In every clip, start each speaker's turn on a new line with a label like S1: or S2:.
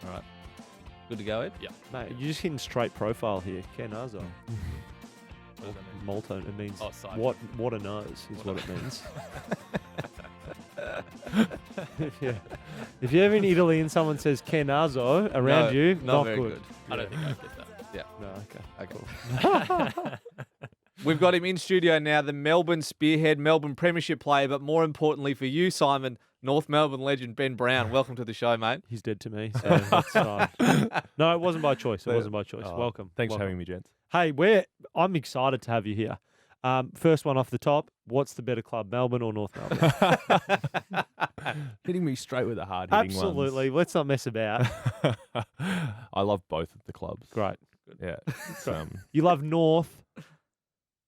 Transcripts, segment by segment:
S1: All right. Good to go, Ed?
S2: Yeah.
S3: Mate, you're just hitting straight profile here. Kenazo.
S2: What does that mean?
S3: Molto. It means
S2: side.
S3: what a nose is what it means. If you're ever in Italy and someone says Kenazo around you,
S1: not
S3: not
S1: very
S3: good.
S2: I don't think I get that.
S1: Yeah.
S3: No, okay. Cool.
S1: We've got him in studio now, the Melbourne spearhead, Melbourne Premiership player, but more importantly for you, Simon, North Melbourne legend Ben Brown. Welcome to the show, mate.
S3: He's dead to me, so that's fine. No, it wasn't by choice. It wasn't by choice. Welcome.
S2: Thanks for
S3: Welcome.
S2: having me, gents.
S3: Hey, I'm excited to have you here. First one off the top, what's the better club, Melbourne or North Melbourne?
S2: Hitting me straight with the hard-hitting
S3: Absolutely. Let's not mess about.
S2: I love both of the clubs.
S3: Great.
S2: Yeah. It's,
S3: You love North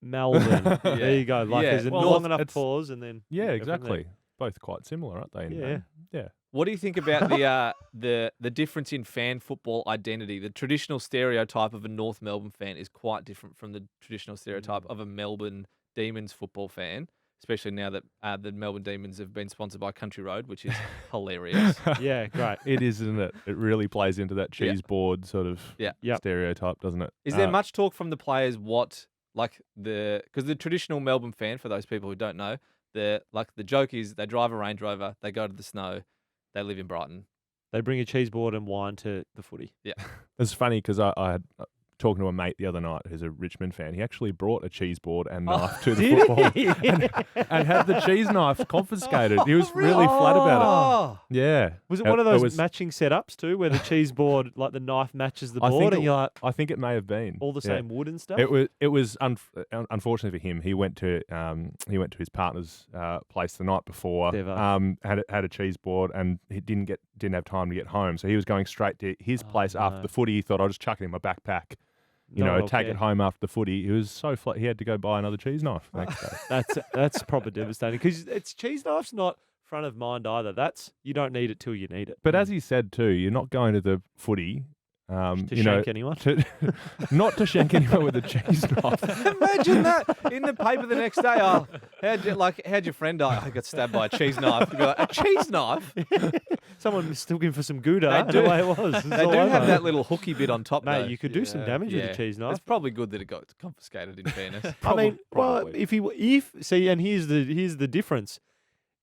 S3: Melbourne. There you go. Like, there's a
S2: Well,
S3: long enough
S2: it's-
S3: pause and then...
S2: yeah,
S3: go from there.
S2: exactly. Both quite similar, aren't they?
S3: Yeah.
S2: Yeah.
S1: What do you think about the difference in fan football identity? The traditional stereotype of a North Melbourne fan is quite different from the traditional stereotype of a Melbourne Demons football fan, especially now that the Melbourne Demons have been sponsored by Country Road, which is hilarious.
S3: Yeah, great.
S2: It is, isn't it? It really plays into that
S1: Yeah.
S2: cheese board sort of
S1: Yeah.
S3: Yep.
S2: stereotype, doesn't it?
S1: Is there much talk from the players because the traditional Melbourne fan, for those people who don't know, the joke is they drive a Range Rover, they go to the snow, they live in Brighton.
S3: They bring a cheese board and wine to the footy.
S2: It's funny because I had talking to a mate the other night who's a Richmond fan. He actually brought a cheese board and knife to the
S3: Did
S2: football
S3: he?
S2: and had the cheese knife confiscated. He was really flat about
S1: Oh,
S2: it. Yeah.
S3: Was it one of those
S2: was-
S3: matching setups too, where the cheese board, like the knife matches the
S2: I
S3: board,
S2: think
S3: and you're like
S2: I think it may have been
S3: all the
S2: Yeah.
S3: same wood and stuff?
S2: It was unfortunately for him. He went to his partner's place the night before.
S3: Clever.
S2: Had a cheese board and he didn't have time to get home, so he was going straight to his place after
S3: no.
S2: the footy. He thought I'll just chuck it in my backpack,
S3: No one will
S2: take
S3: care.
S2: it home after the footy. He was so flat he had to go buy another cheese knife the next day.
S3: That's proper devastating because it's cheese knife's not front of mind either. You don't need it till you need it.
S2: But as he said too, you're not going to the footy.
S3: To shank anyone.
S2: Not to shank anyone with a cheese knife.
S1: imagine that in the paper the next day. Oh, how'd your friend die? I got stabbed by a cheese knife. You go, a cheese knife?
S3: Someone mistook him for some Gouda.
S1: They do-
S3: the way it was.
S1: They do have that little hooky bit on top,
S3: Mate,
S1: though.
S3: you could do some damage with
S1: Yeah.
S3: a cheese knife.
S1: It's probably good that it got confiscated. In fairness,
S3: I mean, well,
S2: Probably.
S3: and here's the difference.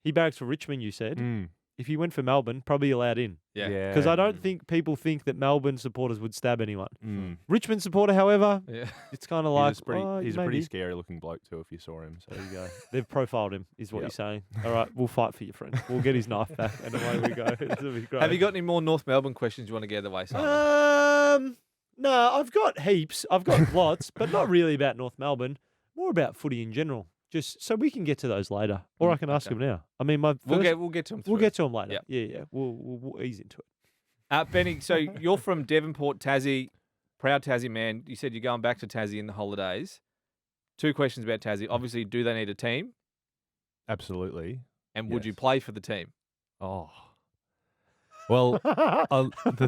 S3: He barracks for Richmond, you said.
S2: Mm.
S3: If he went for Melbourne, probably allowed in.
S1: yeah.
S3: Because I don't think people think that Melbourne supporters would stab anyone.
S2: Mm.
S3: Richmond supporter, however,
S1: Yeah.
S3: it's kind of like,
S2: He's a pretty
S3: maybe.
S2: scary looking bloke too if you saw him. So
S3: There you go. They've profiled him, is what
S2: Yep.
S3: you're saying. All right, we'll fight for your friend. We'll get his knife back, and away we go. It'll be great.
S1: Have you got any more North Melbourne questions you want to get out of the way, Simon?
S3: No, I've got heaps. I've got lots, but not really about North Melbourne. More about footy in general. Just so we can get to those later, or I can ask
S1: okay.
S3: them now. I mean, we'll
S1: We'll
S3: get
S1: get to them.
S3: we'll get to them later.
S1: Yep.
S3: Yeah. We'll ease into it.
S1: Benny. So you're from Devonport, Tassie, proud Tassie man. You said you're going back to Tassie in the holidays. 2 questions about Tassie. Obviously, do they need a team?
S2: absolutely.
S1: And would you
S2: Yes.
S1: play for the team?
S2: Oh. Well, the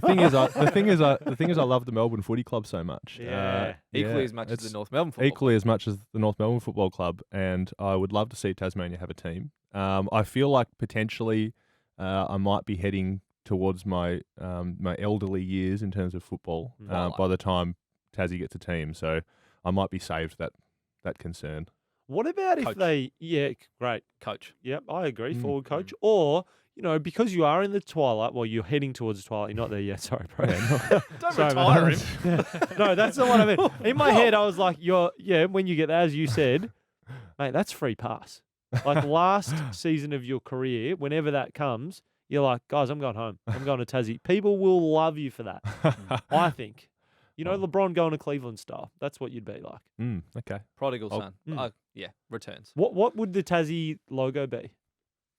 S2: thing is, I love the Melbourne Footy Club so much.
S3: Yeah.
S1: Equally as much as the
S2: it's
S1: North Melbourne football.
S2: equally as much as the North Melbourne Football Club, and I would love to see Tasmania have a team. I feel like potentially I might be heading towards my my elderly years in terms of football by the time Tassie gets a team, so I might be saved that concern.
S3: What about
S1: Coach.
S3: if they? Yeah, great.
S1: Coach.
S3: Yep, I agree. Forward coach, or because you are in the twilight. Well, you're heading towards the twilight. You're not there yet. Sorry, bro.
S1: Don't
S3: Sorry,
S1: retire
S3: mate.
S1: him.
S3: No, that's not what I meant. In my head, I was like, when you get that, as you said, mate, that's free pass. Like last season of your career, whenever that comes, you're like, guys, I'm going home. I'm going to Tassie. People will love you for that, I think. LeBron going to Cleveland style. That's what you'd be like.
S2: Okay.
S1: Prodigal
S2: Oh,
S1: son. Returns.
S3: What would the Tassie logo be?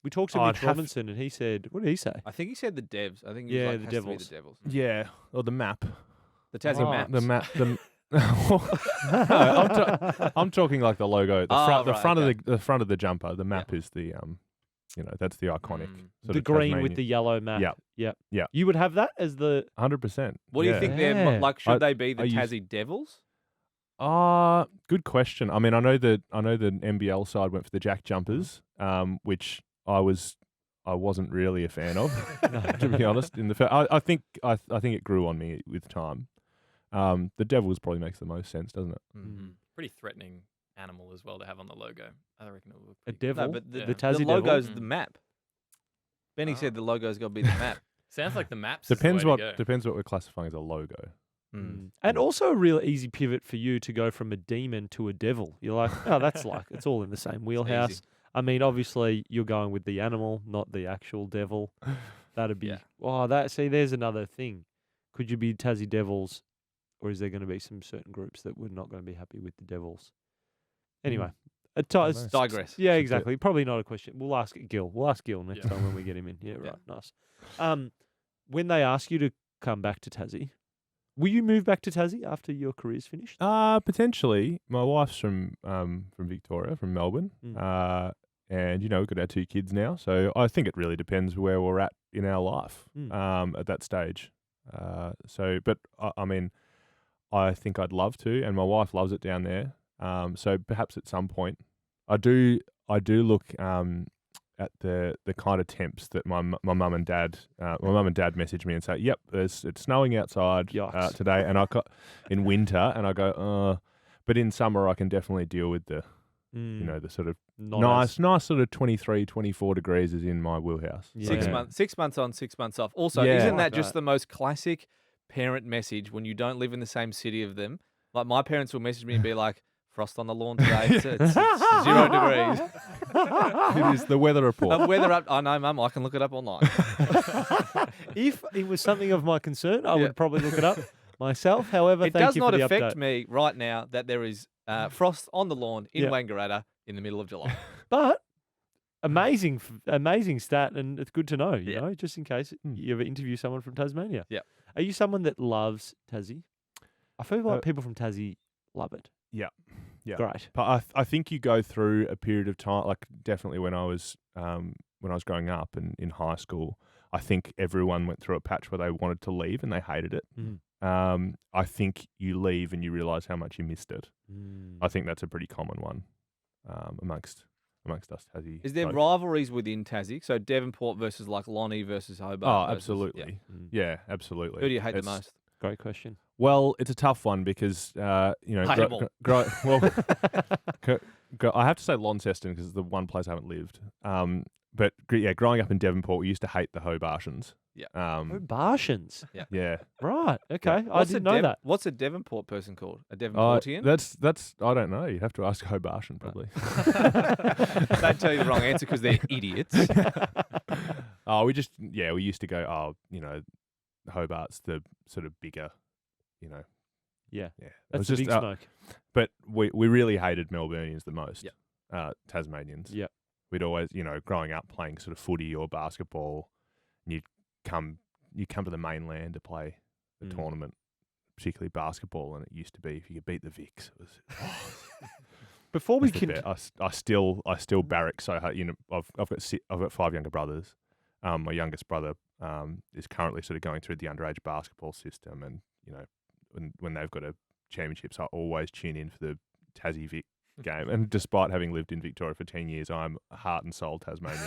S3: We talked to
S2: I'd
S3: Mitch
S2: have-
S3: Robinson, and he said, what did he say?
S1: I think he said the Devs. I think
S3: Yeah,
S1: it
S3: the
S1: has to
S3: Devils.
S1: be the Devils.
S2: Yeah, or the map.
S1: The Tassie
S3: Oh,
S1: Maps.
S2: The map. No, I'm talking like the logo, the front of the jumper. The map is the that's the iconic. sort
S3: The
S2: of
S3: green with
S2: Tasmanian-
S3: the yellow map.
S2: Yep.
S3: Yeah.
S2: Yeah.
S3: You would have that as the
S2: 100%.
S1: What do you think they're
S3: Yeah.
S1: like? Should
S2: I-
S1: they be the
S2: I used-
S1: Tassie Devils?
S2: Good question. I mean, I know the NBL side went for the Jack Jumpers, which I I wasn't really a fan of, to be honest. I think it grew on me with time. The Devils probably makes the most sense, doesn't it?
S4: Mm-hmm. Pretty threatening animal as well to have on the logo. I reckon it would look
S3: A
S4: pretty
S3: devil?
S1: No, but
S3: the
S4: Yeah.
S3: Tassie
S1: the logo's
S4: Devil?
S1: the map. Benny
S4: Oh.
S1: said the logo's got to be the map.
S4: Sounds like the maps.
S2: Depends
S4: is the way to go.
S2: depends what we're classifying as a logo.
S3: And also a real easy pivot for you to go from a demon to a devil. You're like, oh, that's like, it's all in the same wheelhouse.
S1: easy.
S3: I mean, obviously, you're going with the animal, not the actual devil. That'd be,
S1: Yeah.
S3: there's another thing. Could you be Tassie Devils, or is there going to be some certain groups that we're not going to be happy with the Devils? Anyway, it's
S1: Digress.
S3: Yeah,
S2: That's it.
S3: exactly. Probably not a question. We'll ask Gil. We'll ask Gil next
S4: Yeah.
S3: time when we get him in. Yeah, right.
S1: Yeah.
S3: Nice. When they ask you to come back to Tassie, will you move back to Tassie after your career's finished?
S2: Potentially. My wife's from Victoria, from Melbourne. And we've got our 2 kids now, so I think it really depends where we're at in our life at that stage. But I mean, I think I'd love to, and my wife loves it down there. So perhaps at some point, I do look at the kind of temps that my mum and dad message me and say, "Yep, it's snowing outside
S3: Yikes.
S2: today," and I got in winter, and I go, but in summer I can definitely deal with the the sort of nice sort of 23, 24 degrees is in my wheelhouse.
S3: Yeah.
S1: 6 months on, 6 months off. Also,
S2: Yeah.
S1: isn't
S3: Like
S1: that just
S3: that.
S1: the most classic parent message when you don't live in the same city of them? Like my parents will message me and be like, "Frost on the lawn today. It's 0 degrees."
S2: It is the weather report.
S1: Weather up. I know, Mum. I can look it up online.
S3: If it was something of my concern, I
S1: Yeah.
S3: would probably look it up myself. However,
S1: It
S3: thank
S1: does
S3: you
S1: not
S3: for the
S1: affect
S3: update.
S1: me right now that there is frost on the lawn in
S3: Yeah.
S1: Wangaratta in the middle of July.
S3: But amazing stat, and it's good to know, you
S1: Yeah.
S3: know, just in case you ever interview someone from Tasmania.
S1: Yeah.
S3: Are you someone that loves Tassie? I feel like
S2: Uh,
S3: people from Tassie love it.
S2: Yeah.
S3: Great.
S2: But I think you go through a period of time, like definitely when I was growing up and in high school, I think everyone went through a patch where they wanted to leave and they hated it. I think you leave and you realise how much you missed it. I think that's a pretty common one amongst us Tassie.
S1: Is there
S2: folks.
S1: rivalries within Tassie? So Devonport versus like Lonnie versus Hobart?
S2: Oh,
S1: versus-
S2: absolutely.
S1: yeah.
S2: Yeah, absolutely.
S1: Who do you hate the
S2: It's-
S1: most?
S3: Great question.
S2: Well, it's a tough one because
S1: Hate 'em all.
S2: I have to say Launceston because it's the one place I haven't lived. But yeah, growing up in Devonport, we used to hate the Hobartians.
S1: Yeah.
S3: Bartians.
S2: Yeah.
S3: Right. Okay. I
S1: What's a
S3: didn't know that.
S1: What's a Devonport person called? A Devonportian?
S2: That's I don't know. You'd have to ask Hobartian probably.
S1: They tell you the wrong answer because they're idiots.
S2: We used to go, Hobart's the sort of bigger,
S3: Yeah.
S2: Yeah. It
S3: That's
S2: was
S3: the
S2: just,
S3: big smoke.
S2: But we really hated Melburnians the most.
S1: Yep.
S2: Tasmanians.
S3: Yep.
S2: We'd always, growing up playing sort of footy or basketball, and you'd come to the mainland to play a tournament, particularly basketball, and it used to be if you could beat the Vicks, it was
S3: Before we
S2: that's the
S3: can,
S2: best. I still barrack so hard. I've got 5 younger brothers. My youngest brother is currently sort of going through the underage basketball system, and when they've got a championships, I always tune in for the Tassie Vic game. And despite having lived in Victoria for 10 years, I'm heart and soul Tasmanian.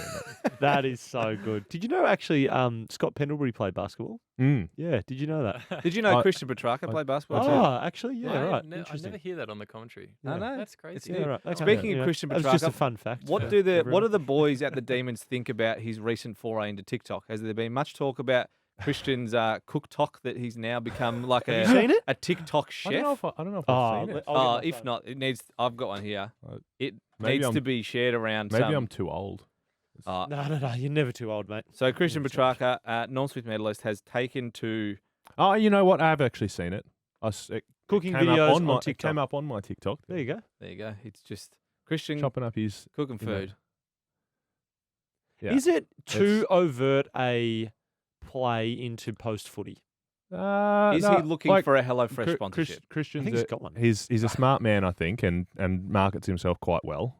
S3: that is so good. Did you know actually Scott Pendlebury played basketball? Yeah. Did you know that?
S1: Did you know
S2: I-
S1: Christian Petrarca played basketball too?
S3: Oh, actually, yeah,
S4: I
S3: right.
S4: I
S3: Interesting.
S4: never hear that on the commentary.
S1: I know.
S4: That's crazy.
S1: It's
S3: Yeah,
S1: new.
S3: right. Okay.
S1: Speaking
S3: Yeah.
S1: of Christian
S3: That was just a
S1: Petrarca,
S3: fun fact.
S1: What
S3: for
S1: do
S3: everyone.
S1: the boys at the Demons think about his recent foray into TikTok? Has there been much talk about Christian's cook-tok that he's now become like
S3: Have you seen it?
S1: a TikTok
S2: I
S1: chef?
S2: don't know if I've seen it.
S3: I'll get my
S1: If
S3: phone.
S1: not, it needs. I've got one here. It
S2: maybe
S1: needs
S2: I'm-
S1: to be shared around.
S2: Maybe
S1: some,
S2: I'm too old.
S3: No. You're never too old, mate.
S1: So Christian
S3: Never too old.
S1: Petrarca, Norm Smith medalist, has taken to.
S2: Oh, you know what? I have actually seen it. It
S3: Cooking
S2: came up
S3: videos
S2: on my,
S3: on
S2: It
S3: TikTok.
S2: came up on my TikTok.
S3: There you go.
S1: There you go. It's just Christian
S2: Chopping up his.
S1: cooking
S2: you know,
S1: food.
S2: Yeah.
S3: Is it too overt a play into post footy?
S1: Is he looking for a HelloFresh sponsorship?
S3: I
S2: Christian's
S3: think he's got one.
S2: He's a smart man, I think, and markets himself quite well.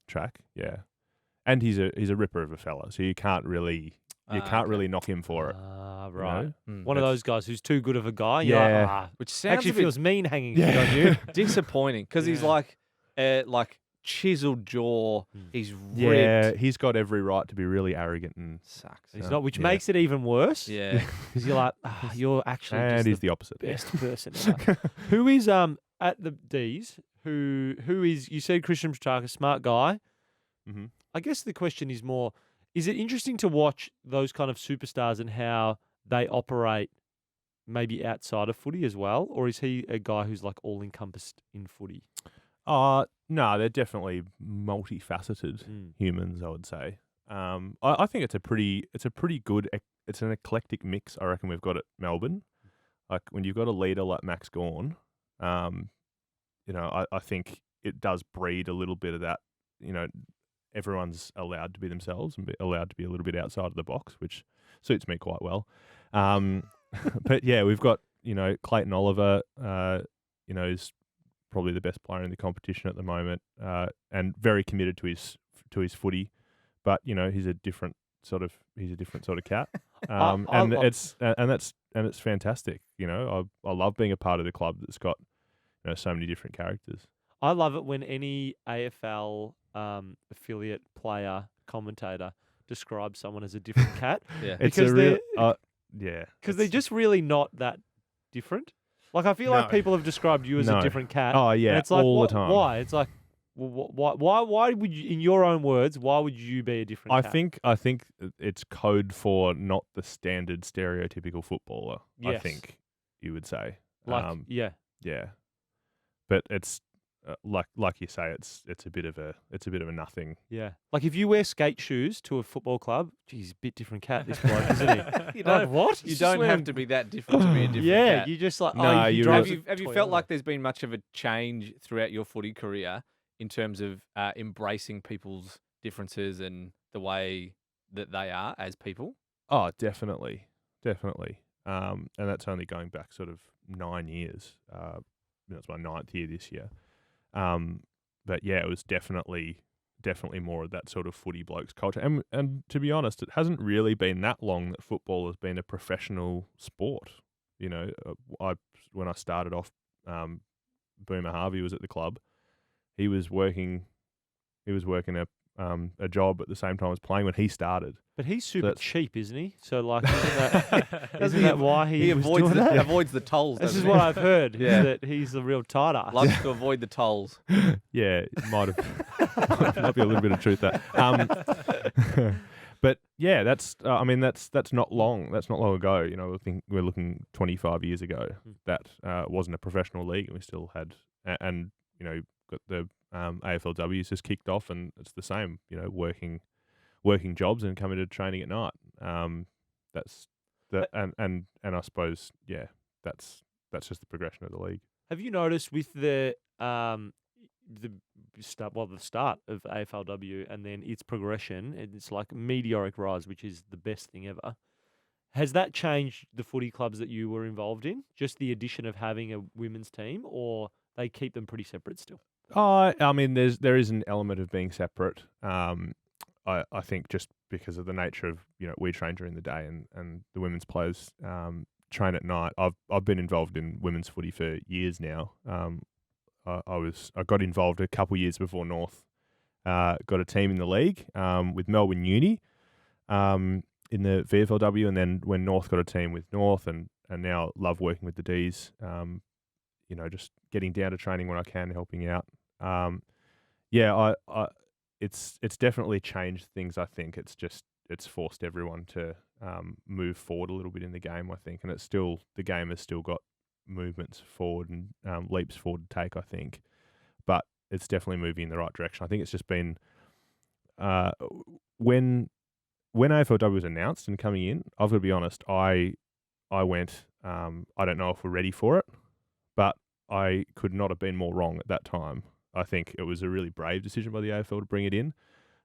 S2: Track, yeah, and he's a ripper of a fella, so you can't really knock him for it.
S3: Right.
S1: Mm.
S3: One of those guys who's too good of a guy. You're
S2: Yeah.
S3: like,
S1: Which sounds
S3: actually
S1: a bit
S3: feels mean hanging shit on you.
S1: disappointing because he's
S3: Yeah.
S1: like chiseled jaw.
S3: Mm.
S1: He's ripped.
S2: Yeah, he's got every right to be really arrogant and
S1: Sucks.
S3: He's
S2: Yeah.
S3: not, which
S2: Yeah.
S3: makes it even worse.
S1: Yeah.
S3: Because you're like, you're actually
S2: and
S3: just
S2: he's
S3: the
S2: the opposite.
S3: best person ever. Who is at the D's? Who is? You said Christian Petrarca, smart guy.
S2: Mm-hmm.
S3: I guess the question is more: is it interesting to watch those kind of superstars and how they operate, maybe outside of footy as well, or is he a guy who's like all encompassed in footy?
S2: No, they're definitely multifaceted
S3: Mm.
S2: humans, I would say. I think it's a pretty good, it's an eclectic mix, I reckon we've got at Melbourne. Like when you've got a leader like Max Gawn, I think it does breed a little bit of that, everyone's allowed to be themselves and be allowed to be a little bit outside of the box, which suits me quite well. But yeah, we've got, Clayton Oliver, is probably the best player in the competition at the moment, and very committed to his footy. But he's a different sort of cat, and it's fantastic. I love being a part of the club that's got so many different characters.
S3: I love it when any AFL affiliate player commentator describes someone as a different cat.
S1: Yeah.
S2: It's
S3: Because
S2: a real,
S3: they're
S2: because
S3: they're just really not that different. Like I feel like
S2: No.
S3: people have described you as a
S2: No.
S3: different cat.
S2: Oh
S3: and
S2: yeah,
S3: it's like,
S2: all the time.
S3: Why? It's like, well, why would you, in your own words, why would you be a different
S2: I
S3: cat?
S2: think it's code for not the standard stereotypical footballer. I
S3: Yes.
S2: think you would say.
S3: Like, yeah.
S2: Yeah, but it's like you say, it's a bit of a nothing.
S3: Yeah. Like if you wear skate shoes to a football club, geez, a bit different cat, this bloke, isn't he?
S1: You
S3: Like,
S1: don't,
S3: what?
S1: you
S3: He's just
S1: don't have
S3: wearing-
S1: to be that different to be a different
S3: Yeah,
S1: cat.
S3: you just like,
S2: Nah,
S3: he
S2: you
S3: drives
S2: really-
S3: a
S1: Have you felt
S3: Toyota.
S1: like there's been much of a change throughout your footy career in terms of embracing people's differences and the way that they are as people?
S2: Oh, definitely. And that's only going back sort of 9 years. That's my 9th year this year. But yeah, it was definitely more of that sort of footy blokes culture. And to be honest, it hasn't really been that long that football has been a professional sport. When I started off, Boomer Harvey was at the club. He was working a job at the same time as playing when he started.
S3: But he's super
S2: that's-
S3: cheap, isn't he? So like, isn't that why he was
S1: avoids
S3: doing
S1: the,
S3: that?
S1: avoids the tolls.
S3: This is
S1: doesn't
S3: what
S1: he?
S3: I've heard. is
S1: Yeah.
S3: that he's the real tight ass.
S1: Loves to avoid the tolls.
S2: Yeah, it might be a little bit of truth there. But yeah, that's not long. That's not long ago. I think we're looking 25 years ago. That wasn't a professional league, and we still had got the AFLW's just kicked off, and it's the same. Working jobs and coming to training at night. That's and I suppose that's just the progression of the league.
S3: Have you noticed with the start of AFLW and then its progression, and it's like meteoric rise, which is the best thing ever. Has that changed the footy clubs that you were involved in? Just the addition of having a women's team, or they keep them pretty separate still?
S2: I mean, there is an element of being separate. I think just because of the nature of we train during the day and the women's players train at night. I've been involved in women's footy for years now. I got involved a couple of years before North got a team in the league with Melbourne Uni in the VFLW, and then when North got a team with North, and now love working with the Ds. Just getting down to training when I can, helping out. It's definitely changed things. I think it's forced everyone to move forward a little bit in the game. I think, and the game has still got movements forward and leaps forward to take. I think, but it's definitely moving in the right direction. I think it's just been when AFLW was announced and coming in. I've got to be honest. I went. I don't know if we're ready for it, but I could not have been more wrong at that time. I think it was a really brave decision by the AFL to bring it in,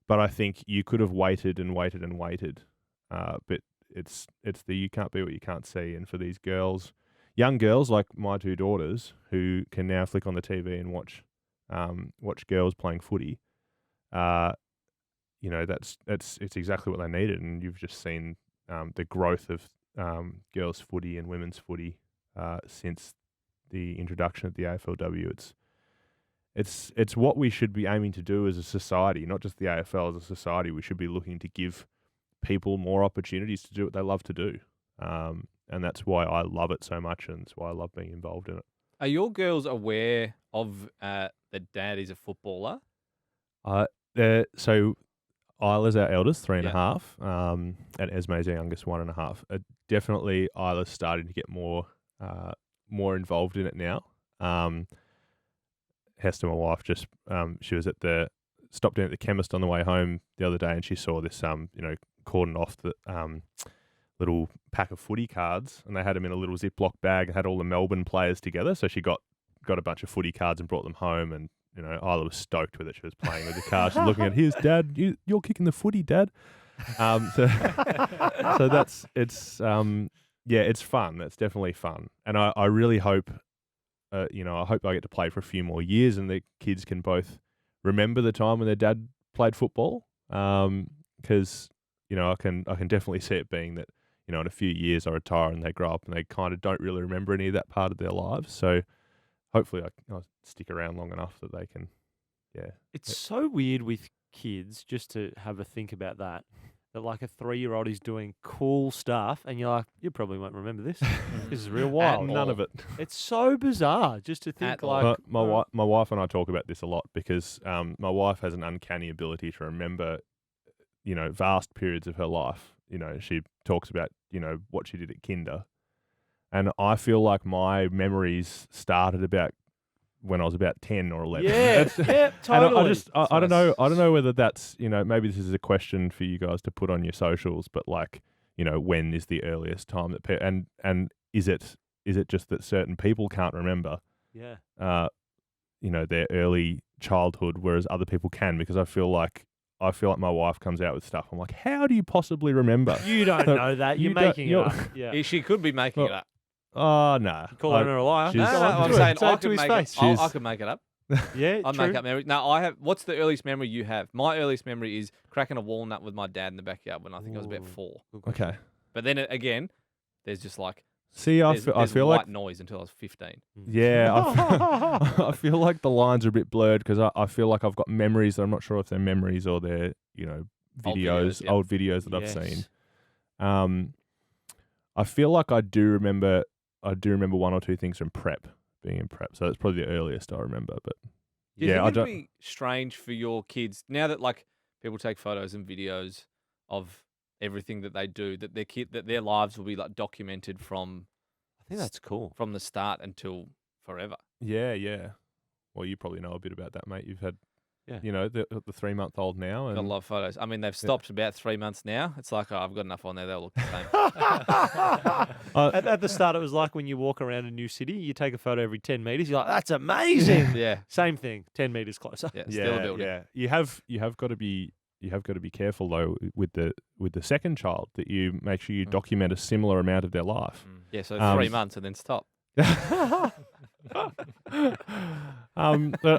S2: but I think you could have waited and waited and waited. But it's you can't be what you can't see, and for these girls, young girls like my two daughters who can now flick on the TV and watch girls playing footy, it's exactly what they needed, and you've just seen the growth of girls footy and women's footy since the introduction of the AFLW. it's what we should be aiming to do as a society, not just the AFL as a society. We should be looking to give people more opportunities to do what they love to do. And that's why I love it so much, and it's why I love being involved in it.
S1: Are your girls aware of that dad is a footballer?
S2: So Isla's our eldest, 3 and a
S1: Yeah.
S2: half, and Esme's our youngest, 1.5. Definitely Isla's starting to get more involved in it now. Hester, my wife, just she was stopped in at the chemist on the way home the other day, and she saw this cordoned off the little pack of footy cards, and they had them in a little Ziploc bag and had all the Melbourne players together. So she got a bunch of footy cards and brought them home, and Isla was stoked with it. She was playing with the cards, she's looking at, here's Dad, you're kicking the footy, Dad. So it's fun. It's definitely fun, and I really hope, I hope I get to play for a few more years, and the kids can both remember the time when their dad played football. Because I can definitely see it being that in a few years I retire and they grow up and they kind of don't really remember any of that part of their lives. So hopefully I'll stick around long enough that they can. Yeah,
S3: It's so weird with kids, just to have a think about that like a 3-year-old is doing cool stuff and you're like, you probably won't remember this. This is real wild.
S2: none of it.
S3: It's so bizarre just to think
S1: At all.
S3: like.
S2: But my wife and I talk about this a lot because my wife has an uncanny ability to remember, vast periods of her life. She talks about, what she did at kinder. And I feel like my memories started about when I was about 10 or 11.
S3: Yeah, yeah, totally.
S2: I don't know whether that's, maybe this is a question for you guys to put on your socials, but like, when is the earliest time that and is it just that certain people can't remember
S3: Yeah.
S2: their early childhood, whereas other people can? Because I feel like my wife comes out with stuff. I'm like, how do you possibly remember?
S3: You don't know that. You're making it up. Yeah.
S1: She could be making it up.
S2: Oh, no.
S3: Calling her a liar.
S2: she's-
S1: No,
S3: Go on,
S1: I'm
S3: do it.
S1: saying
S3: Say
S1: I
S3: it to
S1: could
S3: his
S1: make
S3: face.
S1: it. I could make it up.
S3: Yeah,
S1: I'd
S3: true.
S1: make up memories. No, I have. What's the earliest memory you have? My earliest memory is cracking a walnut with my dad in the backyard when I think I was about
S3: Ooh.
S1: 4.
S2: Okay.
S1: But then again, there's just like
S2: See, I
S1: there's
S2: feel
S1: white
S2: like
S1: noise until I was 15.
S2: yeah, I feel like the lines are a bit blurred because I feel like I've got memories that I'm not sure if they're memories or they're videos, old videos that I've seen. I feel like I do remember one or two things from being in prep. So that's probably the earliest I remember. But
S1: Do you
S2: yeah,
S1: think it'd be strange for your kids now that like people take photos and videos of everything that they do, that their lives will be like documented from
S3: I think that's cool.
S1: from the start until forever.
S2: yeah. Well, you probably know a bit about that, mate. You've had
S3: Yeah.
S2: the 3-month-old now,
S1: Got a
S2: and
S1: lot of photos. I mean, they've stopped about 3 months now. It's like, I've got enough on there. They'll look the same.
S3: At the start, it was like when you walk around a new city, you take a photo every 10 meters. You're like, that's amazing.
S1: Yeah.
S3: Same thing, 10 meters closer.
S1: Yeah. Still a building.
S2: yeah. You have got to be careful though with the second child, that you make sure you document a similar amount of their life.
S1: Yeah. So 3
S2: Um,
S1: months and then stop.
S2: But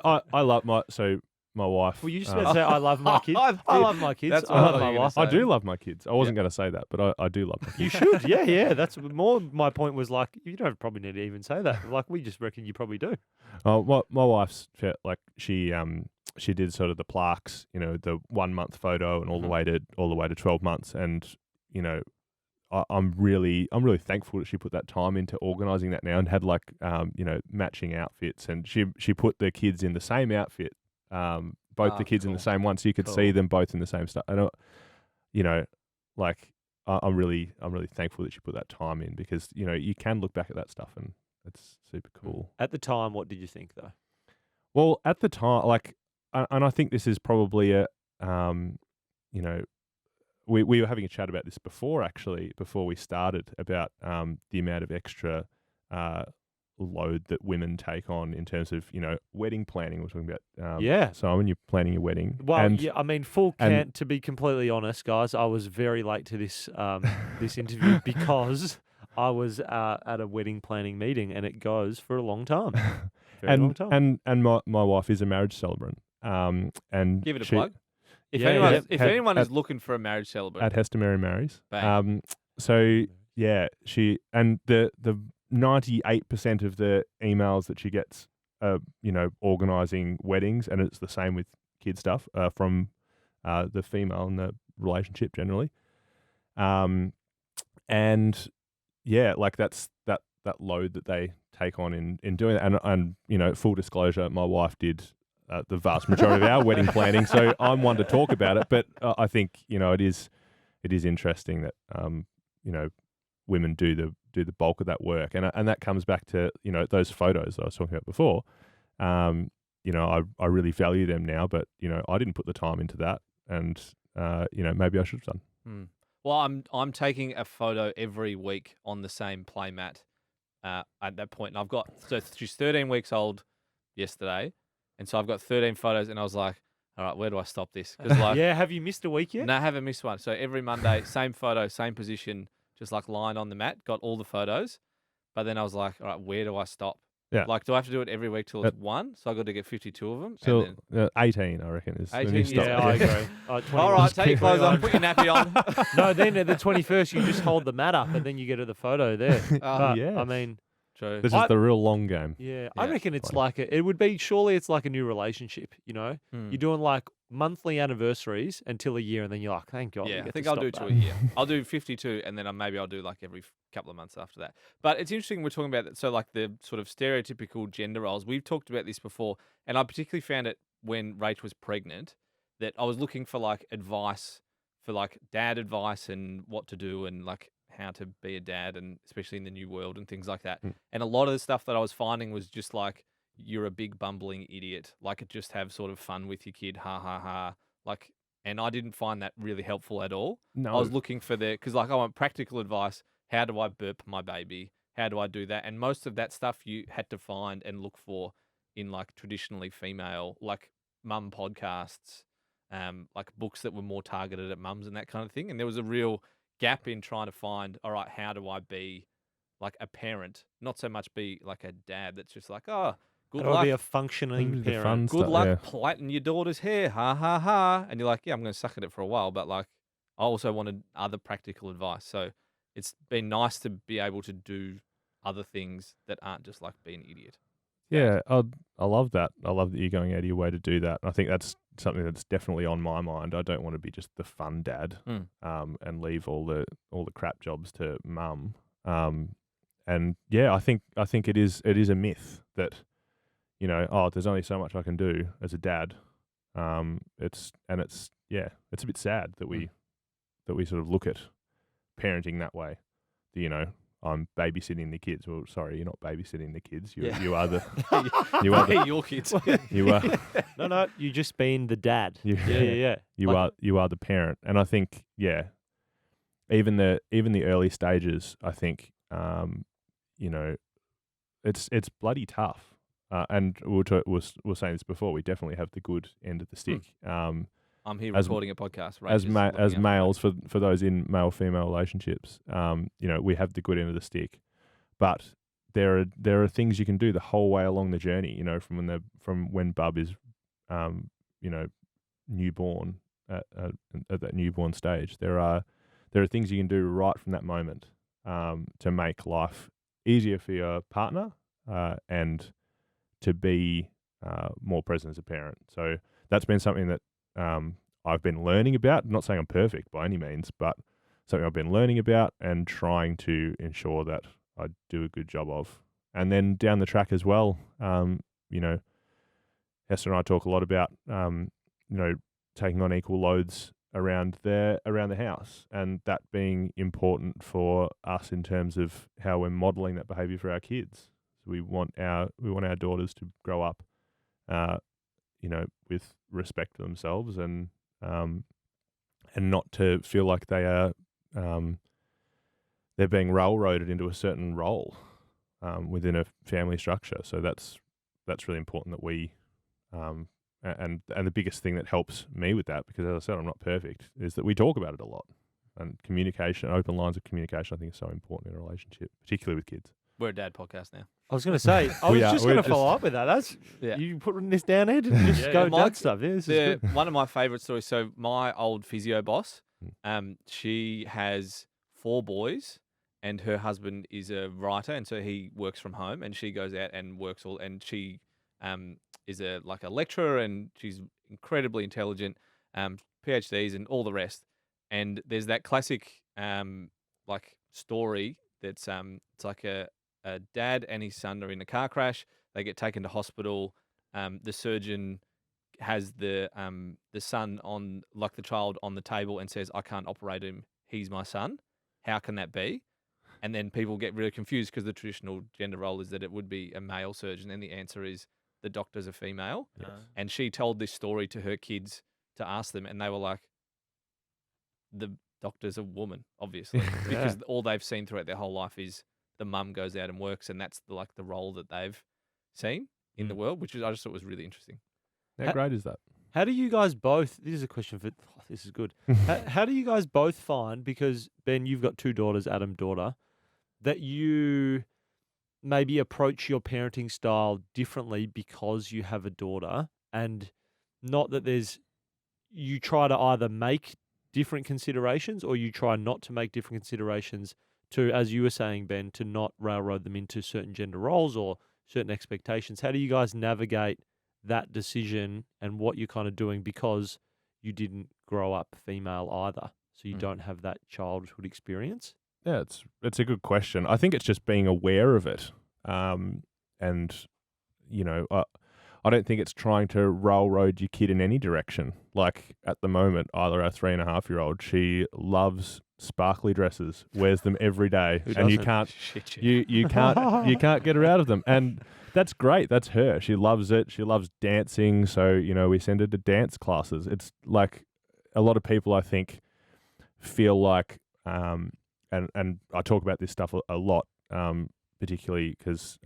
S2: I love my wife.
S3: Well, you just about to say, I love my kids.
S1: I
S3: I love my kids.
S1: That's
S3: I
S1: what I
S3: love
S1: thought
S3: my
S1: you were
S3: wife.
S1: gonna
S2: I do love my kids. I wasn't going to say that, but I do love my kids.
S3: You should. Yeah. That's more my point was like, you don't probably need to even say that. Like, we just reckon you probably do.
S2: My wife's like she did sort of the plaques, the 1 month photo and all the way to 12 months, and I'm really thankful that she put that time into organising that now and had like matching outfits, and she put the kids in the same outfit, both the kids in the same one, so you could see them both in the same stuff. And I'm really thankful that she put that time in, because you can look back at that stuff and it's super cool.
S3: At the time, what did you think though?
S2: Well, at the time, and I think this is probably we were having a chat about this before we started, about the amount of extra load that women take on in terms of, wedding planning. We're talking about,
S3: Yeah.
S2: So when you're planning your wedding.
S3: Well,
S2: and
S3: yeah, I mean, to be completely honest, guys, I was very late to this this interview because I was at a wedding planning meeting, and it goes for a long time. Long time.
S2: And my wife is a marriage celebrant. And
S1: Give it a plug. If
S3: Yeah,
S1: anyone is looking for a marriage celebrant,
S2: at Hester Mary Marries.
S1: Bang.
S2: So yeah, she, and the 98% of the emails that she gets organising weddings, and it's the same with kid stuff from the female in the relationship generally. And yeah, like that's that load that they take on in doing that. And full disclosure, my wife did the vast majority of our wedding planning, so I'm one to talk about it. But I think it is interesting that women do the bulk of that work, and that comes back to those photos that I was talking about before. I really value them now, but I didn't put the time into that, and maybe I should have done.
S1: Well, I'm taking a photo every week on the same play mat at that point, and so she's 13 weeks old yesterday, and so I've got 13 photos, and I was like, all right, where do I stop this? Because
S3: yeah, have you missed a week yet?
S1: No, I haven't missed one. So every Monday, same photo, same position, just like lying on the mat, got all the photos, but then I was like, all right, where do I stop?
S2: Yeah.
S1: Like, do I have to do it every week till it's one? So I got to get 52 of them.
S2: So
S1: and then
S2: 18, I reckon, is when you
S1: 18,
S2: stop.
S3: Yeah, I agree.
S1: all right, take your clothes on, put your nappy on.
S3: No, then at the 21st, you just hold the mat up, and then you get to the photo there. But,
S2: yes.
S3: I mean,
S1: True.
S2: This is the real long game.
S3: yeah, I
S1: Yeah,
S3: reckon it's
S2: funny.
S3: like it would be. Surely it's like a new relationship. You're doing like monthly anniversaries until a year, and then you're like, thank God. we
S1: Yeah, I
S3: get
S1: think
S3: to
S1: I'll
S3: stop
S1: do
S3: that.
S1: 2 a year. I'll do 52, and then maybe I'll do like every couple of months after that. But it's interesting we're talking about that. So like the sort of stereotypical gender roles. We've talked about this before, and I particularly found it when Rach was pregnant that I was looking for like advice for like dad advice and what to do and like how to be a dad, and especially in the new world and things like that. And a lot of the stuff that I was finding was just like, you're a big bumbling idiot. Like, just have sort of fun with your kid. Ha ha ha. Like, and I didn't find that really helpful at all.
S2: No.
S1: I was looking for because like I want practical advice. How do I burp my baby? How do I do that? And most of that stuff you had to find and look for in like traditionally female, like mum podcasts, like books that were more targeted at mums and that kind of thing. And there was a real gap in trying to find, all right, how do I be like a parent? Not so much be like a dad that's just like, oh, good
S3: That'll
S1: luck.
S3: be a functioning
S2: The
S3: parent.
S2: fun
S1: Good
S2: stuff,
S1: luck
S2: yeah.
S1: plaiting your daughter's hair. Ha ha ha. And you're like, yeah, I'm going to suck at it for a while. But like, I also wanted other practical advice. So it's been nice to be able to do other things that aren't just like be an idiot.
S2: Yeah, I love that. I love that you're going out of your way to do that. I think that's something that's definitely on my mind. I don't want to be just the fun dad, and leave all the crap jobs to mum. And yeah, I think it is a myth that there's only so much I can do as a dad. It's a bit sad that we sort of look at parenting that way. I'm babysitting the kids. Well, sorry, you're not babysitting the kids. You are the
S1: your kids.
S2: you are
S3: No, you just being the dad.
S2: Yeah.
S3: Yeah.
S2: You are the parent, and I think even the early stages, I think it's bloody tough. And we're saying this before. We definitely have the good end of the stick.
S1: I'm here
S2: As-
S1: recording a podcast. Rach
S2: As
S1: is looking
S2: as
S1: up.
S2: males, for those in male-female relationships, we have the good end of the stick, but there are things you can do the whole way along the journey. From when Bub is, newborn at that newborn stage. There are things you can do right from that moment to make life easier for your partner and to be more present as a parent. So that's been something that I've been learning about. I'm not saying I'm perfect by any means, but something I've been learning about and trying to ensure that I do a good job of. And then down the track as well, Hester and I talk a lot about, taking on equal loads around the house, and that being important for us in terms of how we're modelling that behaviour for our kids. So we want our daughters to grow up, with respect for themselves and not to feel like they are they're being railroaded into a certain role within a family structure. So that's really important that we and the biggest thing that helps me with that, because as I said, I'm not perfect, is that we talk about it a lot. And communication, open lines of communication, I think is so important in a relationship, particularly with kids.
S1: We're a dad podcast now.
S3: I was going to say, I was just going to follow up with that. That's you putting this down, Ed? Just
S1: Yeah,
S3: go
S1: Mike,
S3: dad stuff. Yeah, this is good.
S1: One of my favourite stories. So my old physio boss, she has 4 boys, and her husband is a writer, and so he works from home, and she goes out and works and she is a lecturer, and she's incredibly intelligent, PhDs and all the rest. And there's that classic story that's it's like a dad and his son are in a car crash. They get taken to hospital. The surgeon has the son on, the child on the table, and says, "I can't operate him. He's my son. How can that be?" And then people get really confused because the traditional gender role is that it would be a male surgeon, and the answer is the doctor's a female.
S4: Yes.
S1: And she told this story to her kids to ask them, and they were like, "The doctor's a woman, obviously," because all they've seen throughout their whole life is the mum goes out and works, and that's the role that they've seen in the world, which I just thought was really interesting.
S2: How great is that?
S3: How do you guys both? This is a question for. This is good. How do you guys both find? Because Ben, you've got 2 daughters, Adam, daughter, that you maybe approach your parenting style differently because you have a daughter, and not that you try to either make different considerations or you try not to make different considerations to, as you were saying, Ben, to not railroad them into certain gender roles or certain expectations. How do you guys navigate that decision and what you're kind of doing because you didn't grow up female either, so you don't have that childhood experience?
S2: Yeah, it's a good question. I think it's just being aware of it, and I don't think it's trying to railroad your kid in any direction. Like at the moment, either our 3.5-year-old, she loves sparkly dresses, wears them every day, and you can't you can't get her out of them. And that's great. That's her. She loves it. She loves dancing. So we send her to dance classes. It's like a lot of people, I think, feel like, and I talk about this stuff a lot, particularly because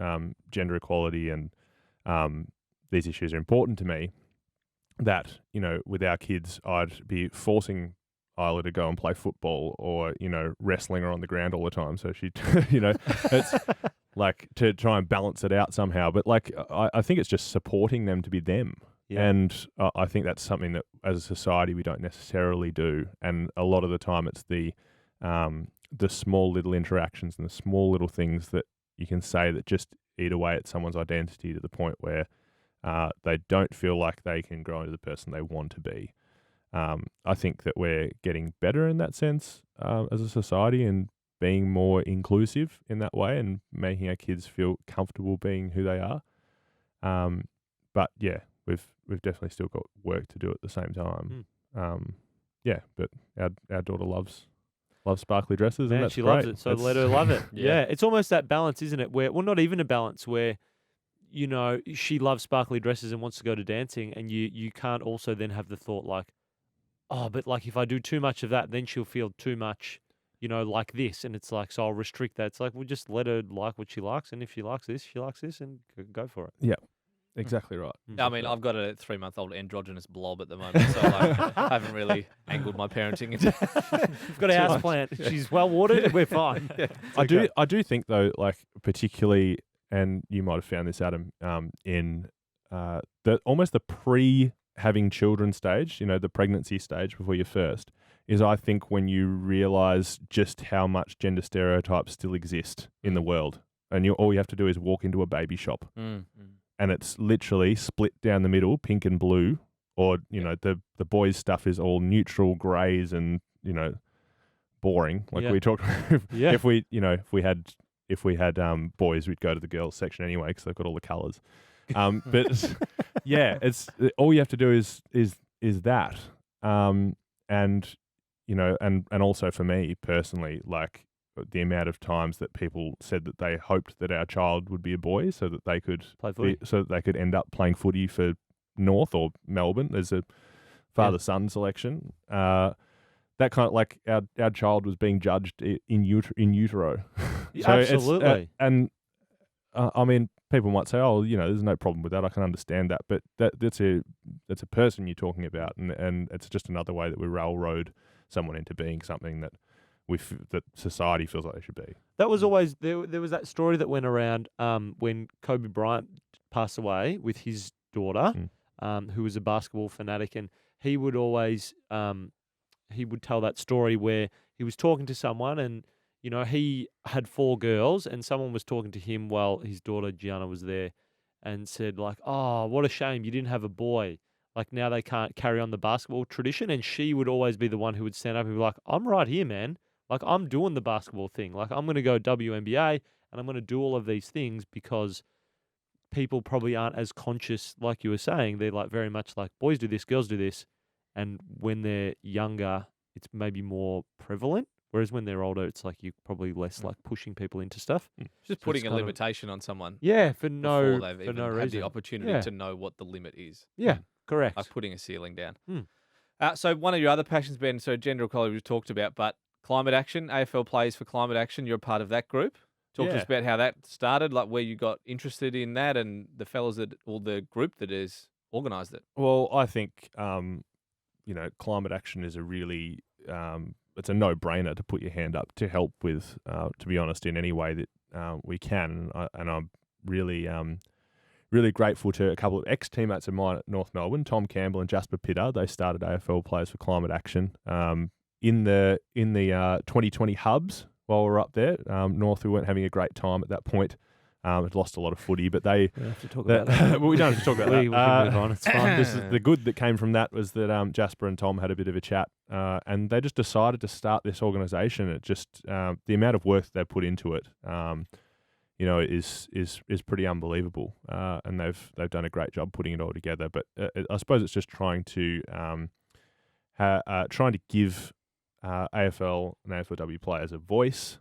S2: gender equality and these issues are important to me, that, with our kids, I'd be forcing Isla to go and play football or, wrestling her on the ground all the time. So she, it's like to try and balance it out somehow. But I think it's just supporting them to be them. Yeah. And I think that's something that as a society we don't necessarily do. And a lot of the time it's the small little interactions and the small little things that you can say that just eat away at someone's identity to the point where they don't feel like they can grow into the person they want to be. I think that we're getting better in that sense as a society and being more inclusive in that way and making our kids feel comfortable being who they are. But yeah, we've definitely still got work to do at the same time. But our daughter loves sparkly dresses, and that's
S3: she
S2: great.
S3: loves it, so let her love it. Yeah, it's almost that balance, isn't it? Where, well, not even a balance where, she loves sparkly dresses and wants to go to dancing, and you can't also then have the thought like, oh, but if I do too much of that, then she'll feel too much, like this, and it's like, so I'll restrict that. It's like, we'll just let her like what she likes, and if she likes this, and go for it.
S2: Yeah. Exactly right.
S1: I mean, I've got a 3-month-old androgynous blob at the moment, so I haven't really angled my parenting into.
S3: We've got a house plant. She's well watered. We're fine.
S2: I do think though, particularly, and you might have found this, Adam, in almost the pre-having children stage, the pregnancy stage before your first, is I think when you realise just how much gender stereotypes still exist in the world, and all you have to do is walk into a baby shop. And it's literally split down the middle, pink and blue, or the boys' stuff is all neutral greys and boring. We talked. If we had boys, we'd go to the girls' section anyway because they've got all the colours. But it's all you have to do is that, and also for me personally, the amount of times that people said that they hoped that our child would be a boy so that they could
S3: play footy,
S2: so that they could end up playing footy for North or Melbourne as a father-son selection. That kind of our child was being judged in utero. So
S3: absolutely.
S2: I mean, people might say, "Oh, there's no problem with that. I can understand that." But that's a person you're talking about, and it's just another way that we railroad someone into being something that that society feels like they should be.
S3: That was always there was that story that went around when Kobe Bryant passed away with his daughter, who was a basketball fanatic, and he would always he would tell that story where he was talking to someone, and he had 4 girls, and someone was talking to him while his daughter Gianna was there, and said like, "Oh, what a shame you didn't have a boy. Like now they can't carry on the basketball tradition." And she would always be the one who would stand up and be like, "I'm right here, man. Like I'm doing the basketball thing. Like I'm going to go WNBA and I'm going to do all of these things because people probably aren't as conscious, like you were saying. They're like very much like boys do this, girls do this, and when they're younger, it's maybe more prevalent. Whereas when they're older, it's like you're probably less like pushing people into stuff.
S1: Just
S3: So
S1: putting
S3: it's
S1: a
S3: kind of-
S1: limitation on someone
S3: Yeah, for
S1: before they've
S3: for
S1: even
S3: no
S1: had
S3: reason.
S1: the opportunity
S3: Yeah.
S1: to know what the limit is.
S3: Yeah, correct.
S1: Like putting a ceiling down.
S3: Mm.
S1: So one of your other passions, Ben, so gender equality we talked about, but climate action, AFL Plays for Climate Action, you're a part of that group. Talk to us
S2: Yeah.
S1: about how that started, like where you got interested in that and the fellas that, or the group that has organised it.
S2: Well, I think climate action is a really it's a no-brainer to put your hand up to help with. To be honest, in any way that we can, and I'm really really grateful to a couple of ex-teammates of mine at North Melbourne, Tom Campbell and Jasper Pitter. They started AFL Players for Climate Action in the 2020 hubs. While we were up there, North, we weren't having a great time at that point. Had lost a lot of footy, but they.
S3: We don't have to talk about that.
S2: Well, we don't have to talk about that.
S3: We can move on. It's fine.
S2: This is the good that came from that was that Jasper and Tom had a bit of a chat, and they just decided to start this organisation. It just the amount of work they put into it, is pretty unbelievable, and they've done a great job putting it all together. But I suppose it's just trying to give AFL and AFLW players a voice,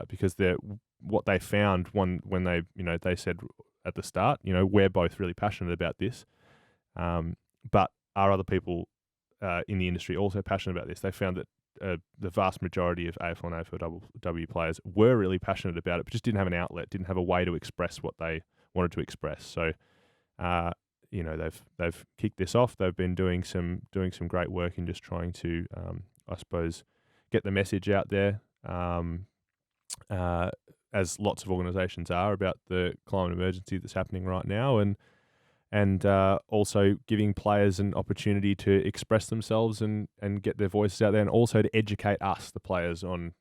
S2: because they're what they found when they they said at the start, we're both really passionate about this, but are other people in the industry also passionate about this? They found that the vast majority of AFL and AFLW players were really passionate about it, but just didn't have an outlet, didn't have a way to express what they wanted to express. So, they've kicked this off. They've been doing some great work in just trying to, I suppose, get the message out there, as lots of organisations are, about the climate emergency that's happening right now, and also giving players an opportunity to express themselves and get their voices out there, and also to educate us, the players, on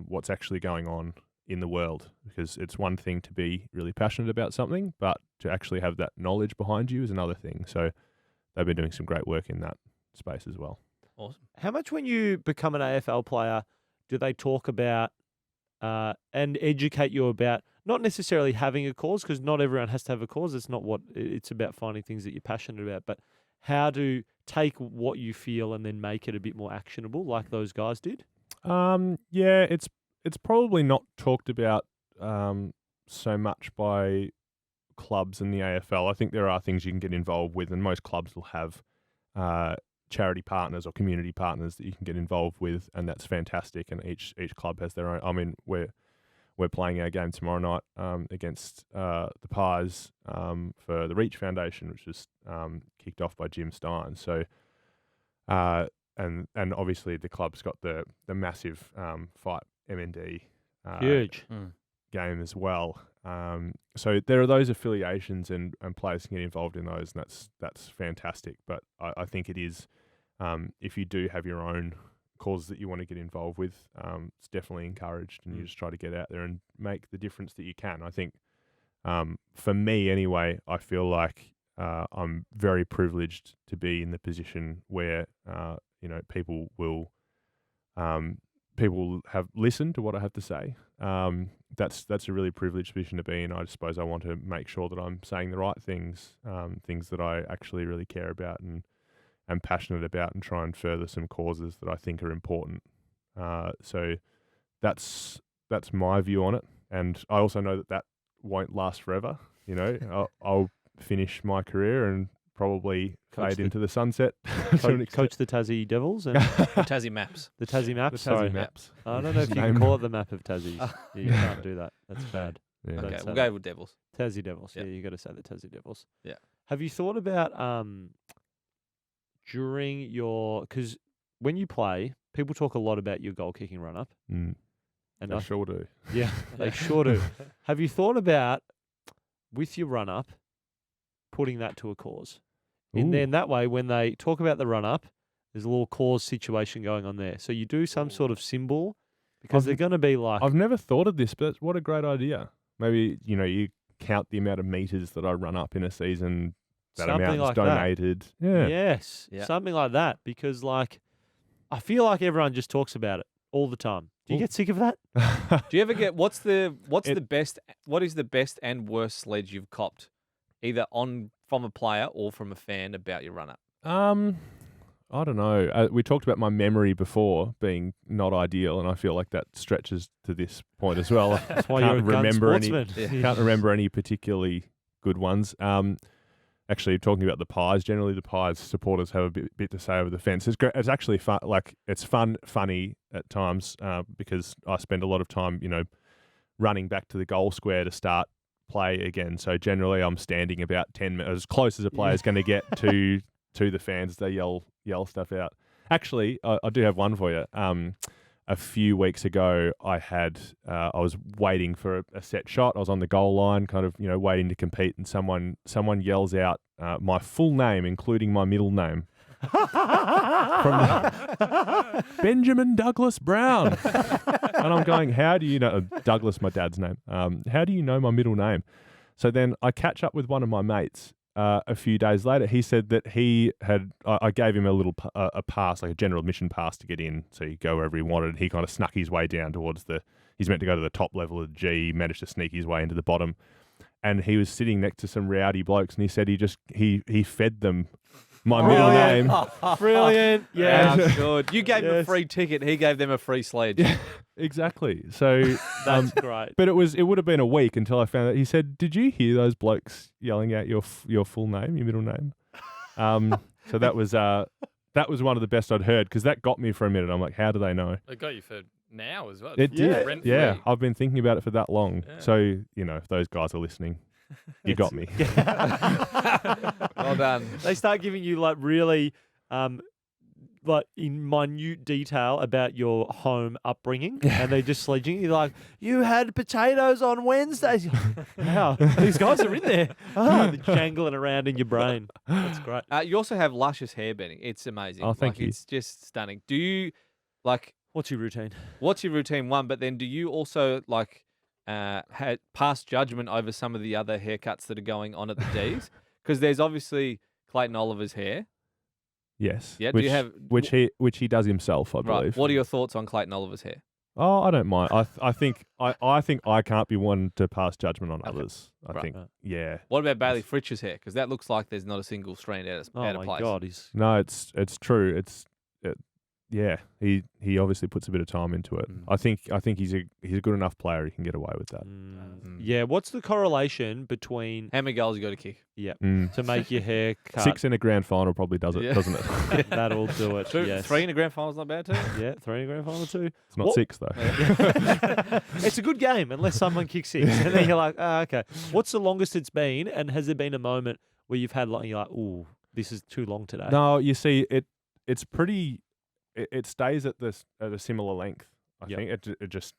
S2: what's actually going on in the world. Because it's one thing to be really passionate about something, but to actually have that knowledge behind you is another thing. So they've been doing some great work in that space as well.
S1: Awesome.
S3: How much when you become an AFL player do they talk about and educate you about not necessarily having a cause, because not everyone has to have a cause. It's not what it's about, finding things that you're passionate about, but how to take what you feel and then make it a bit more actionable, like those guys did.
S2: Yeah, it's probably not talked about so much by clubs in the AFL. I think there are things you can get involved with, and most clubs will have charity partners or community partners that you can get involved with, and that's fantastic. And each club has their own. I mean, we're playing our game tomorrow night against the Pies for the Reach Foundation, which is kicked off by Jim Stein. So, and obviously the club's got the massive Fight MND
S3: Huge.
S2: game as well. So there are those affiliations, and players can get involved in those, and that's fantastic. But I think it is, if you do have your own causes that you want to get involved with, it's definitely encouraged, and you just try to get out there and make the difference that you can. I think, for me anyway, I feel like I'm very privileged to be in the position where people will have listened to what I have to say. That's a really privileged position to be in. I suppose I want to make sure that I'm saying the right things, things that I actually really care about and am passionate about, and try and further some causes that I think are important. So that's my view on it. And I also know that won't last forever. I'll finish my career and probably fade into the sunset.
S3: Coach the Tassie Devils and
S4: Tassie Maps.
S3: the Tassie Maps.
S2: The Tassie
S3: Sorry.
S2: Maps.
S3: I don't know if you can call it the map of Tassies. You can't do that. That's bad.
S2: Yeah.
S1: Okay,
S3: That's
S1: we'll go with Devils.
S3: Tassie Devils.
S1: Yep.
S3: Yeah, you got to say the Tassie Devils.
S1: Yeah.
S3: Have you thought about during your, because when you play, people talk a lot about your goal kicking run up,
S2: Mm,
S3: and
S2: I sure do.
S3: yeah, they sure do. Have you thought about with your run up putting that to a cause? And
S2: Ooh.
S3: then that way, when they talk about the run up, there's a little cause situation going on there. So you do some sort of symbol, because they're going to be like,
S2: I've never thought of this, but what a great idea. Maybe, you count the amount of meters that I run up in a season. That
S3: Something
S2: amount is
S3: like that.
S2: donated. Yeah.
S3: Yes,
S1: Yeah.
S3: something like that. Because like, I feel like everyone just talks about it all the time. Do you
S2: Well-
S3: get sick of that?
S1: Do you ever get what is
S2: It-
S1: the best and worst sledge you've copped, either from a player or from a fan about your run up?
S2: I don't know. We talked about my memory before being not ideal, and I feel like that stretches to this point as well.
S3: That's why you're a gun sportsman.
S2: Can't remember any particularly good ones. Actually, talking about the Pies, generally the Pies supporters have a bit to say over the fence. It's great. It's actually fun. Like it's funny at times because I spend a lot of time, running back to the goal square to start play again. So generally, I'm standing about 10 minutes as close as a player's going to get to the fans as they yell stuff out. Actually, I do have one for you. A few weeks ago, I was waiting for a set shot. I was on the goal line, kind of, waiting to compete, and someone yells out my full name, including my middle name, from Benjamin Douglas Brown. And I'm going, how do you know Douglas? My dad's name. How do you know my middle name? So then I catch up with one of my mates. A few days later, he said that I gave him a little a pass, like a general admission pass to get in, so he'd go wherever he wanted. He kind of snuck his way down towards he's meant to go to the top level of the G, managed to sneak his way into the bottom. And he was sitting next to some rowdy blokes, and he said he fed them my middle name.
S3: Brilliant. Yeah.
S1: How good. You gave him a
S3: Yes.
S1: free ticket. He gave them a free sledge.
S2: Yeah, exactly. So
S3: That's great.
S2: but it would have been a week until I found out. He said, "Did you hear those blokes yelling out your full name, your middle name?" So that was one of the best I'd heard, because that got me for a minute. I'm like, how do they know?
S4: It got you for now as well.
S2: It did.
S4: Rent-free.
S2: Yeah, I've been thinking about it for that long.
S4: Yeah.
S2: So if those guys are listening, you got me.
S1: Well done.
S3: They start giving you like really like in minute detail about your home upbringing, and they just sledging you like, you had potatoes on Wednesdays. Wow, these guys are in there. They're jangling around in your brain. That's great.
S1: You also have luscious hair, Benny. It's amazing.
S2: Oh, thank you.
S1: It's just stunning. Do you
S3: What's your routine?
S1: what's your routine one? But then do you also pass judgment over some of the other haircuts that are going on at the D's? Because there's obviously Clayton Oliver's hair.
S2: Yes.
S1: Yeah, do you have-
S2: which he does himself, I believe.
S1: Right. What are your thoughts on Clayton Oliver's hair?
S2: Oh, I don't mind. I think I can't be one to pass judgment on others. I
S1: Right.
S2: think, yeah.
S1: What about Bailey Fritsch's hair? Because that looks like there's not a single strand out
S3: Oh
S1: of
S3: my
S1: place.
S3: God, he's
S2: No, it's true. Yeah. He obviously puts a bit of time into it.
S1: Mm.
S2: I think he's a good enough player. He can get away with that.
S3: Yeah. What's the correlation between
S1: How many goals you got to kick?
S3: to make your hair cut?
S2: 6 in a grand final probably does it,
S1: Yeah.
S2: doesn't it?
S3: That'll do it. Yes.
S1: 3 in the grand final's not bad too.
S3: Yeah, 3 in a grand final too.
S2: It's not
S3: What-
S2: 6 though.
S3: It's a good game unless someone kicks 6, and then you're like, okay. What's the longest it's been, and has there been a moment where you've had like, you're like, ooh, this is too long today?
S2: No, you see, it's pretty. It stays at a similar length. I
S3: Yep.
S2: think it just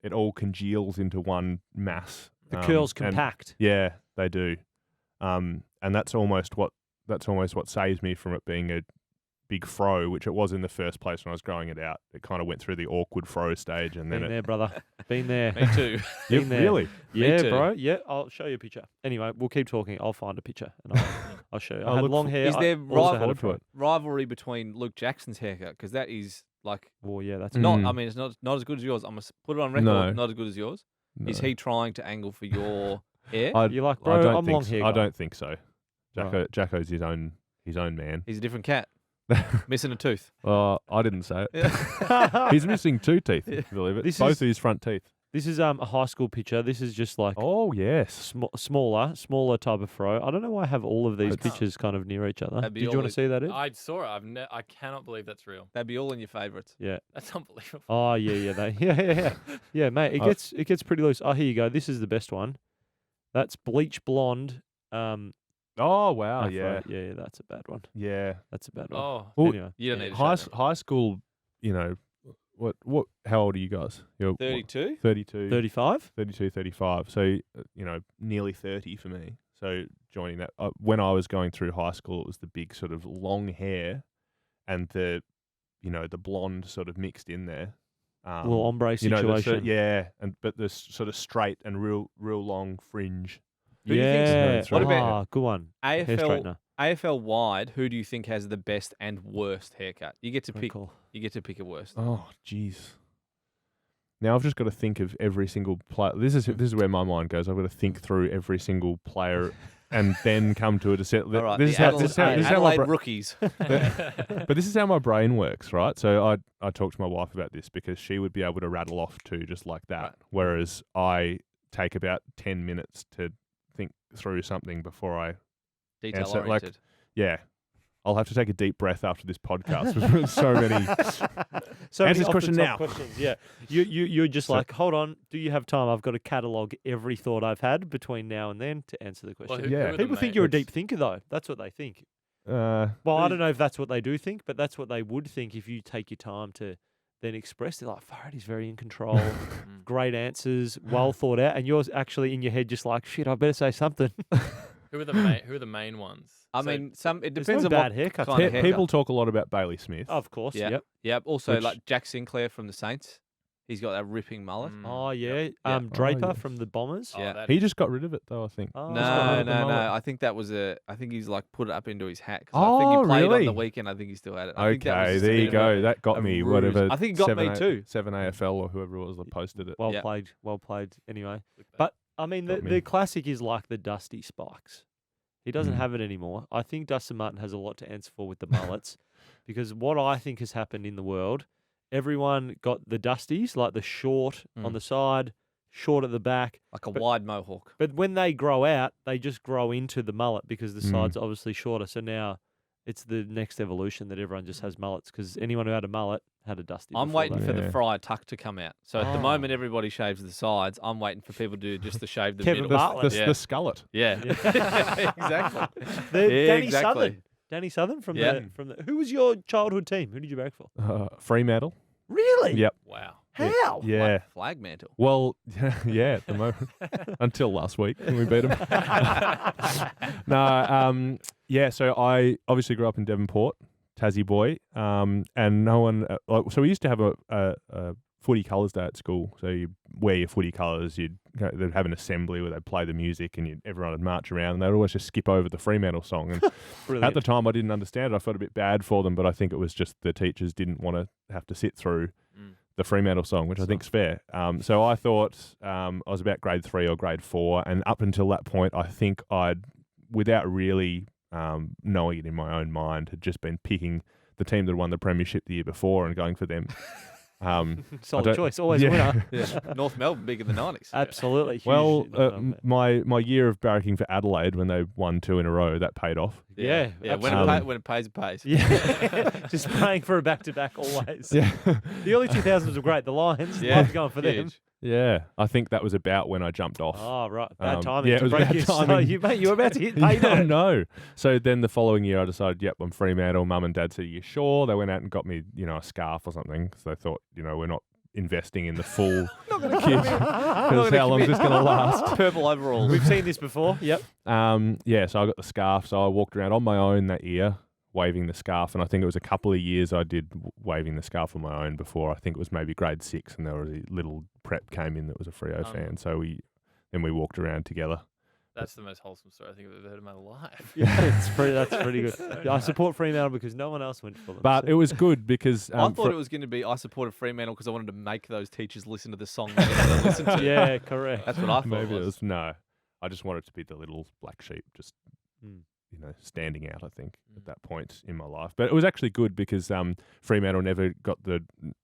S2: it all congeals into one mass.
S3: The curls
S2: and-
S3: compact.
S2: Yeah, they do. And that's almost what saves me from it being a big fro, which it was in the first place when I was growing it out. It kind of went through the awkward fro stage, and then
S3: Been there, brother. Been there.
S1: Me too.
S3: Been there.
S2: really.
S3: Yeah,
S1: too.
S3: bro. Yeah, I'll show you a picture. Anyway, we'll keep talking. I'll find a picture and I'll show you. I
S2: I'll
S3: had
S2: look
S3: long
S2: for-
S3: hair.
S1: Is
S3: I
S1: there
S3: also had a
S2: forward to
S3: fro.
S2: it.
S1: rivalry between Luke Jackson's haircut? Because that is like
S3: Well, yeah, that's
S1: not.
S2: Mm.
S1: I mean, it's not as good as yours. I'm gonna put it on record.
S2: No.
S1: Not as good as yours. Is
S2: No.
S1: he trying to angle for your hair?
S3: You're like,
S2: I
S3: bro,
S2: don't
S3: I'm
S2: think
S3: long
S2: so.
S3: hair.
S2: I
S3: guy.
S2: don't think so. Jacko's his own man.
S1: He's a different cat. Missing a tooth.
S2: I didn't say it. He's missing 2 teeth. If you believe it.
S3: This
S2: Both
S3: is-
S2: of his front teeth.
S3: This is a high school picture. This is just like
S2: Oh yes.
S3: smaller type of fro. I don't know why I have all of these
S2: It's-
S3: pictures kind of near each other.
S1: That'd be
S3: Did you
S1: all
S3: want to
S1: it-
S3: see that? Ed?
S4: I saw it. I cannot believe that's real.
S1: That'd be all in your favourites.
S3: Yeah.
S4: That's unbelievable.
S3: Oh yeah. Yeah, mate. It gets pretty loose. Oh, here you go. This is the best one. That's bleach blonde.
S2: Oh wow.
S3: afro.
S2: Yeah.
S3: Yeah, that's a bad one.
S2: Yeah.
S3: That's a bad one.
S4: Oh,
S2: Well,
S3: Anyway,
S1: You don't need to
S2: High
S1: show them.
S2: high school. What? How old are you guys? You're
S1: 32.
S2: 32,
S3: 35.
S2: 32, 35. So nearly 30 for me. So joining that when I was going through high school, it was the big sort of long hair, and the blonde sort of mixed in there.
S3: Little ombre
S2: you know,
S3: situation.
S2: but this sort of straight and real long fringe.
S1: Who do you think's-
S3: Yeah.
S2: What
S1: about-
S3: Good one. Hair straightener.
S1: AFL wide, who do you think has the best and worst haircut? You get to
S3: Great
S1: pick.
S3: call.
S1: You get to pick a worst.
S2: Oh, jeez. Now I've just got to think of every single player. This is where my mind goes. I've got to think through every single player and then come to a decision.
S1: All right,
S2: This is how my
S1: Adelaide rookies.
S2: but this is how my brain works, right? So I talked to my wife about this because she would be able to rattle off two just like that,
S1: Right.
S2: whereas I take about 10 minutes to think through something before I
S1: Detail
S2: answer.
S1: oriented.
S2: Yeah. I'll have to take a deep breath after this podcast. There's so many.
S3: So
S2: Answer this
S3: many
S2: question now.
S3: off-the-top questions, yeah. You're just like, hold on, do you have time? I've got to catalogue every thought I've had between now and then to answer the question.
S4: Well, who
S2: Yeah.
S4: are the
S3: People think
S4: main-
S3: you're a deep thinker, though. That's what they think. Well, I don't know if that's what they do think, but that's what they would think if you take your time to then express. They're like, Farad, he's very in control.
S4: Mm.
S3: Great answers, well thought out. And you're actually in your head just like, shit, I better say something.
S4: Who are the main ones?
S1: I
S4: So-
S1: mean, it
S3: There's
S1: depends
S3: no
S1: on
S3: bad
S1: what
S3: haircuts.
S1: kind of haircut.
S2: People talk a lot about Bailey Smith.
S3: Of course,
S1: Yeah.
S3: yep.
S1: Yep. Also,
S2: Which-
S1: like Jack Sinclair from the Saints, he's got that ripping mullet.
S4: Mm.
S3: Oh, yeah.
S1: Yeah.
S3: Draper
S2: yes.
S3: from the Bombers.
S4: Oh,
S1: Yeah.
S4: that
S2: He
S4: is-
S2: just got rid of it though, I think.
S3: Oh,
S1: No,
S2: Just got rid
S1: no,
S2: of the
S1: no.
S2: mullet.
S1: I think that was I think he's like put it up into his hat. 'Cause I think
S2: Oh,
S1: he played on
S2: really?
S1: the weekend. I think he still had it. I think that was
S2: Okay,
S1: just a
S2: there
S1: bit
S2: you
S1: of
S2: go.
S1: a-
S2: That got
S1: a
S2: me.
S1: ruse.
S2: Whatever.
S1: I think it got me too.
S2: 7 AFL or whoever it was that posted it.
S3: Well
S1: Yeah.
S3: played. Well played anyway.
S4: Click that.
S3: But, I mean,
S2: Got me.
S3: the classic is like the Dusty Spikes. He doesn't
S2: Mm.
S3: have it anymore. I think Dustin Martin has a lot to answer for with the mullets because what I think has happened in the world, everyone got the Dusties, like the short on
S1: Mm.
S3: the side, short at the back.
S1: like a
S3: But-
S1: wide mohawk.
S3: But when they grow out, they just grow into the mullet because the
S2: Mm.
S3: side's obviously shorter. So now it's the next evolution that everyone just has mullets because anyone who had a mullet had a Dusty.
S1: I'm
S3: before
S1: waiting
S3: that.
S1: for the
S2: Yeah.
S1: Fryer tuck to come out. So at the
S3: Oh.
S1: moment, everybody shaves the sides. I'm waiting for people to do just the shave the
S3: Kevin
S1: middle.
S3: Bartlett.
S1: Yeah.
S2: The skullet.
S1: Yeah, exactly.
S3: The
S1: Yeah,
S3: Danny
S1: exactly.
S3: Southern. Danny Southern from
S1: Yeah.
S3: the. Who was your childhood team? Who did you back for?
S2: Fremantle.
S3: Really?
S2: Yep.
S4: Wow.
S3: How?
S2: Yeah.
S1: Flag mantle.
S2: Well, yeah, at the moment. Until last week when we beat them. No, yeah, so I obviously grew up in Devonport, Tassie boy, and no one, so we used to have a footy colours day at school. So you wear your footy colours, they'd have an assembly where they'd play the music and everyone would march around and they'd always just skip over the Fremantle song. And
S3: Brilliant.
S2: at the time I didn't understand it. I felt a bit bad for them, but I think it was just the teachers didn't want to have to sit through
S4: Mm.
S2: the Fremantle song, which I think's fair. So I thought I was about grade 3 or grade 4, and up until that point, I think I'd, without really knowing it in my own mind, had just been picking the team that won the Premiership the year before and going for them.
S3: Solid
S2: don't-
S3: choice. Always
S2: yeah.
S3: a winner.
S1: Yeah, North Melbourne, big in the 90s.
S3: Absolutely. Huge.
S2: Well,
S3: Okay.
S2: my year of barracking for Adelaide when they won 2 in a row, that paid off.
S3: Yeah,
S1: yeah.
S3: absolutely.
S1: When it pays, it pays.
S3: Yeah. Just paying for a back-to-back always.
S2: Yeah.
S3: The early 2000s were great. The Lions,
S1: Yeah,
S3: loved going for them.
S1: Huge.
S2: Yeah, I think that was about when I jumped off.
S3: Oh, right. Bad
S2: Um,
S3: timing.
S2: yeah,
S3: to
S2: it was
S3: break
S2: bad
S3: your- so
S2: timing.
S3: you were about to hit
S2: Yeah,
S3: pay
S2: I
S3: dirt.
S2: know. So then the following year, I decided, yep, I'm Fremantle. Mum and Dad said, "You sure?" They went out and got me, a scarf or something because they thought, we're not investing in the full kit because how long is this going to last?
S1: Purple overalls.
S3: We've seen this before. Yep.
S2: Yeah, so I got the scarf. So I walked around on my own that year, waving the scarf, and I think it was a couple of years I did waving the scarf on my own before. I think it was maybe grade 6, and there was a little prep came in that was a Freo fan. So we walked around together.
S4: That's the most wholesome story I think I've ever heard in my life.
S3: Yeah, that's pretty good. I support Fremantle because no one else went for them.
S2: But
S3: so-
S2: it was good because
S1: I thought it was going to be I supported Fremantle because I wanted to make those teachers listen to the song they didn't listen to.
S3: yeah, correct.
S1: That's what I thought
S2: maybe
S1: it was.
S2: no. I just wanted to be the little black sheep, just
S3: Mm.
S2: standing out. I think at
S4: Mm.
S2: that point in my life, but it was actually good because Fremantle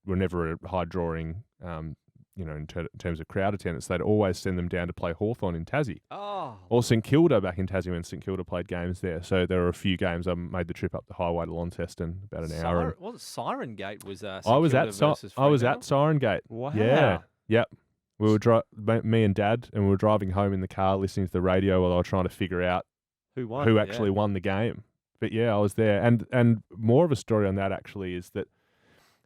S2: were never a high drawing. In terms of crowd attendance, they'd always send them down to play Hawthorn in Tassie
S1: Oh,
S2: or St Kilda back in Tassie when St Kilda played games there. So there were a few games. I made the trip up the highway to Launceston, about an hour. And
S1: Wasn't Siren Gate was St
S2: I was
S1: Kilda
S2: at
S1: versus
S2: I was
S1: Fremantle?
S2: at Siren Gate.
S3: Wow.
S2: Yeah. Yep. We were me and Dad, and we were driving home in the car listening to the radio while I was trying to figure out
S3: Who won?
S2: who actually won the game. But yeah, I was there. And more of a story on that actually is that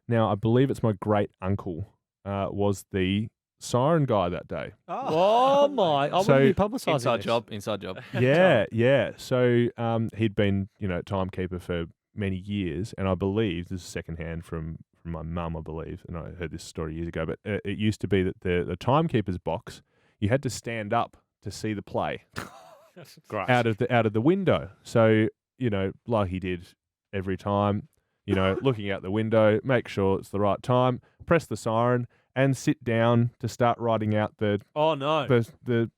S2: now I believe it's my great uncle was the siren guy that day.
S3: Oh my! I
S2: So-
S3: wouldn't be publicising
S1: Inside
S3: this.
S1: job, inside job.
S2: Yeah. So he'd been, timekeeper for many years, and I believe this is secondhand from from my mum, I believe, and I heard this story years ago. But it used to be that the timekeeper's box, you had to stand up to see the play
S3: Great.
S2: out of the window. So like he did every time, looking out the window, make sure it's the right time, press the siren, and sit down to start writing out the
S3: Oh no.
S2: the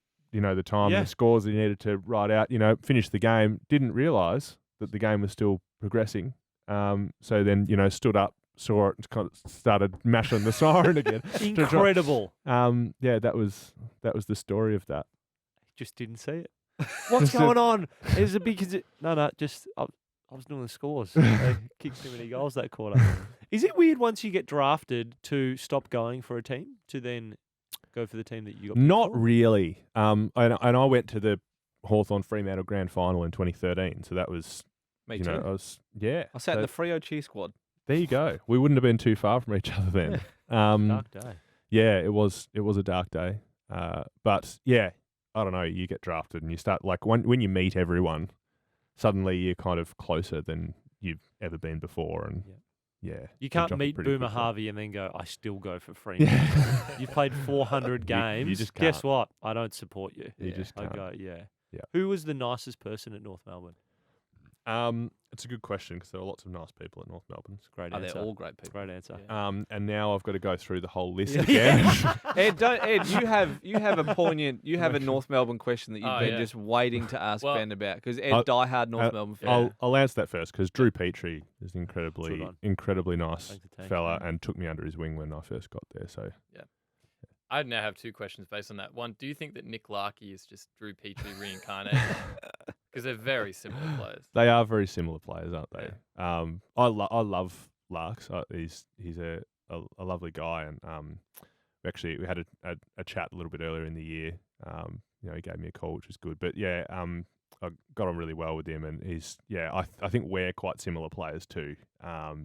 S2: time,
S3: Yeah.
S2: the scores that he needed to write out. Finish the game. Didn't realise that the game was still progressing. So then stood up, saw it, and kind of started mashing the siren again.
S3: Incredible.
S2: Yeah, that was the story of that.
S3: Just didn't see it. What's going on? Is it because no, just I was doing the scores. They kicked too many goals that quarter. Is it weird once you get drafted to stop going for a team to then go for the team that you got?
S2: Not
S3: for?
S2: really. And I went to the Hawthorn Fremantle Grand Final in 2013. So that was
S1: Me too.
S2: I
S1: sat in the Freo cheer squad.
S2: There you go. We wouldn't have been too far from each other then.
S3: Dark day.
S2: Yeah, it was a dark day. But yeah, I don't know. You get drafted and you start when you meet everyone, suddenly you're kind of closer than you've ever been before, and yeah,
S3: You can't
S2: drop it
S3: meet
S2: pretty
S3: Boomer
S2: quickly.
S3: Harvey and then go, I still go for Fremantle.
S2: Yeah.
S3: You've played 400 games.
S2: You just
S3: Guess
S2: can't.
S3: what? I don't support you.
S2: You just
S3: I
S2: can't.
S3: go, yeah.
S2: Yeah.
S3: Who was the nicest person at North Melbourne?
S2: It's a good question because there are lots of nice people at North Melbourne.
S3: Great
S1: Oh,
S3: answer.
S1: they're all great people.
S3: Great answer.
S2: And now I've got to go through the whole list
S1: Yeah.
S2: again.
S1: Ed, you have a North Melbourne question that you've been
S4: yeah.
S1: just waiting to ask
S4: Well,
S1: Ben about because Ed,
S2: I'll-
S1: diehard North Melbourne fan.
S2: I'll answer that first because Drew Petrie is an
S3: Good one.
S2: incredibly nice
S3: Thanks for taking
S2: fella
S3: that.
S2: and took me under his wing when I first got there. So
S4: I now have two questions based on that. One, do you think that Nick Larkey is just Drew Petrie reincarnated? Because they're very similar players.
S2: they are very similar players, aren't they? I love Larks. He's a lovely guy, and we had a chat a little bit earlier in the year. He gave me a call, which was good. But yeah, I got on really well with him, and I think we're quite similar players too.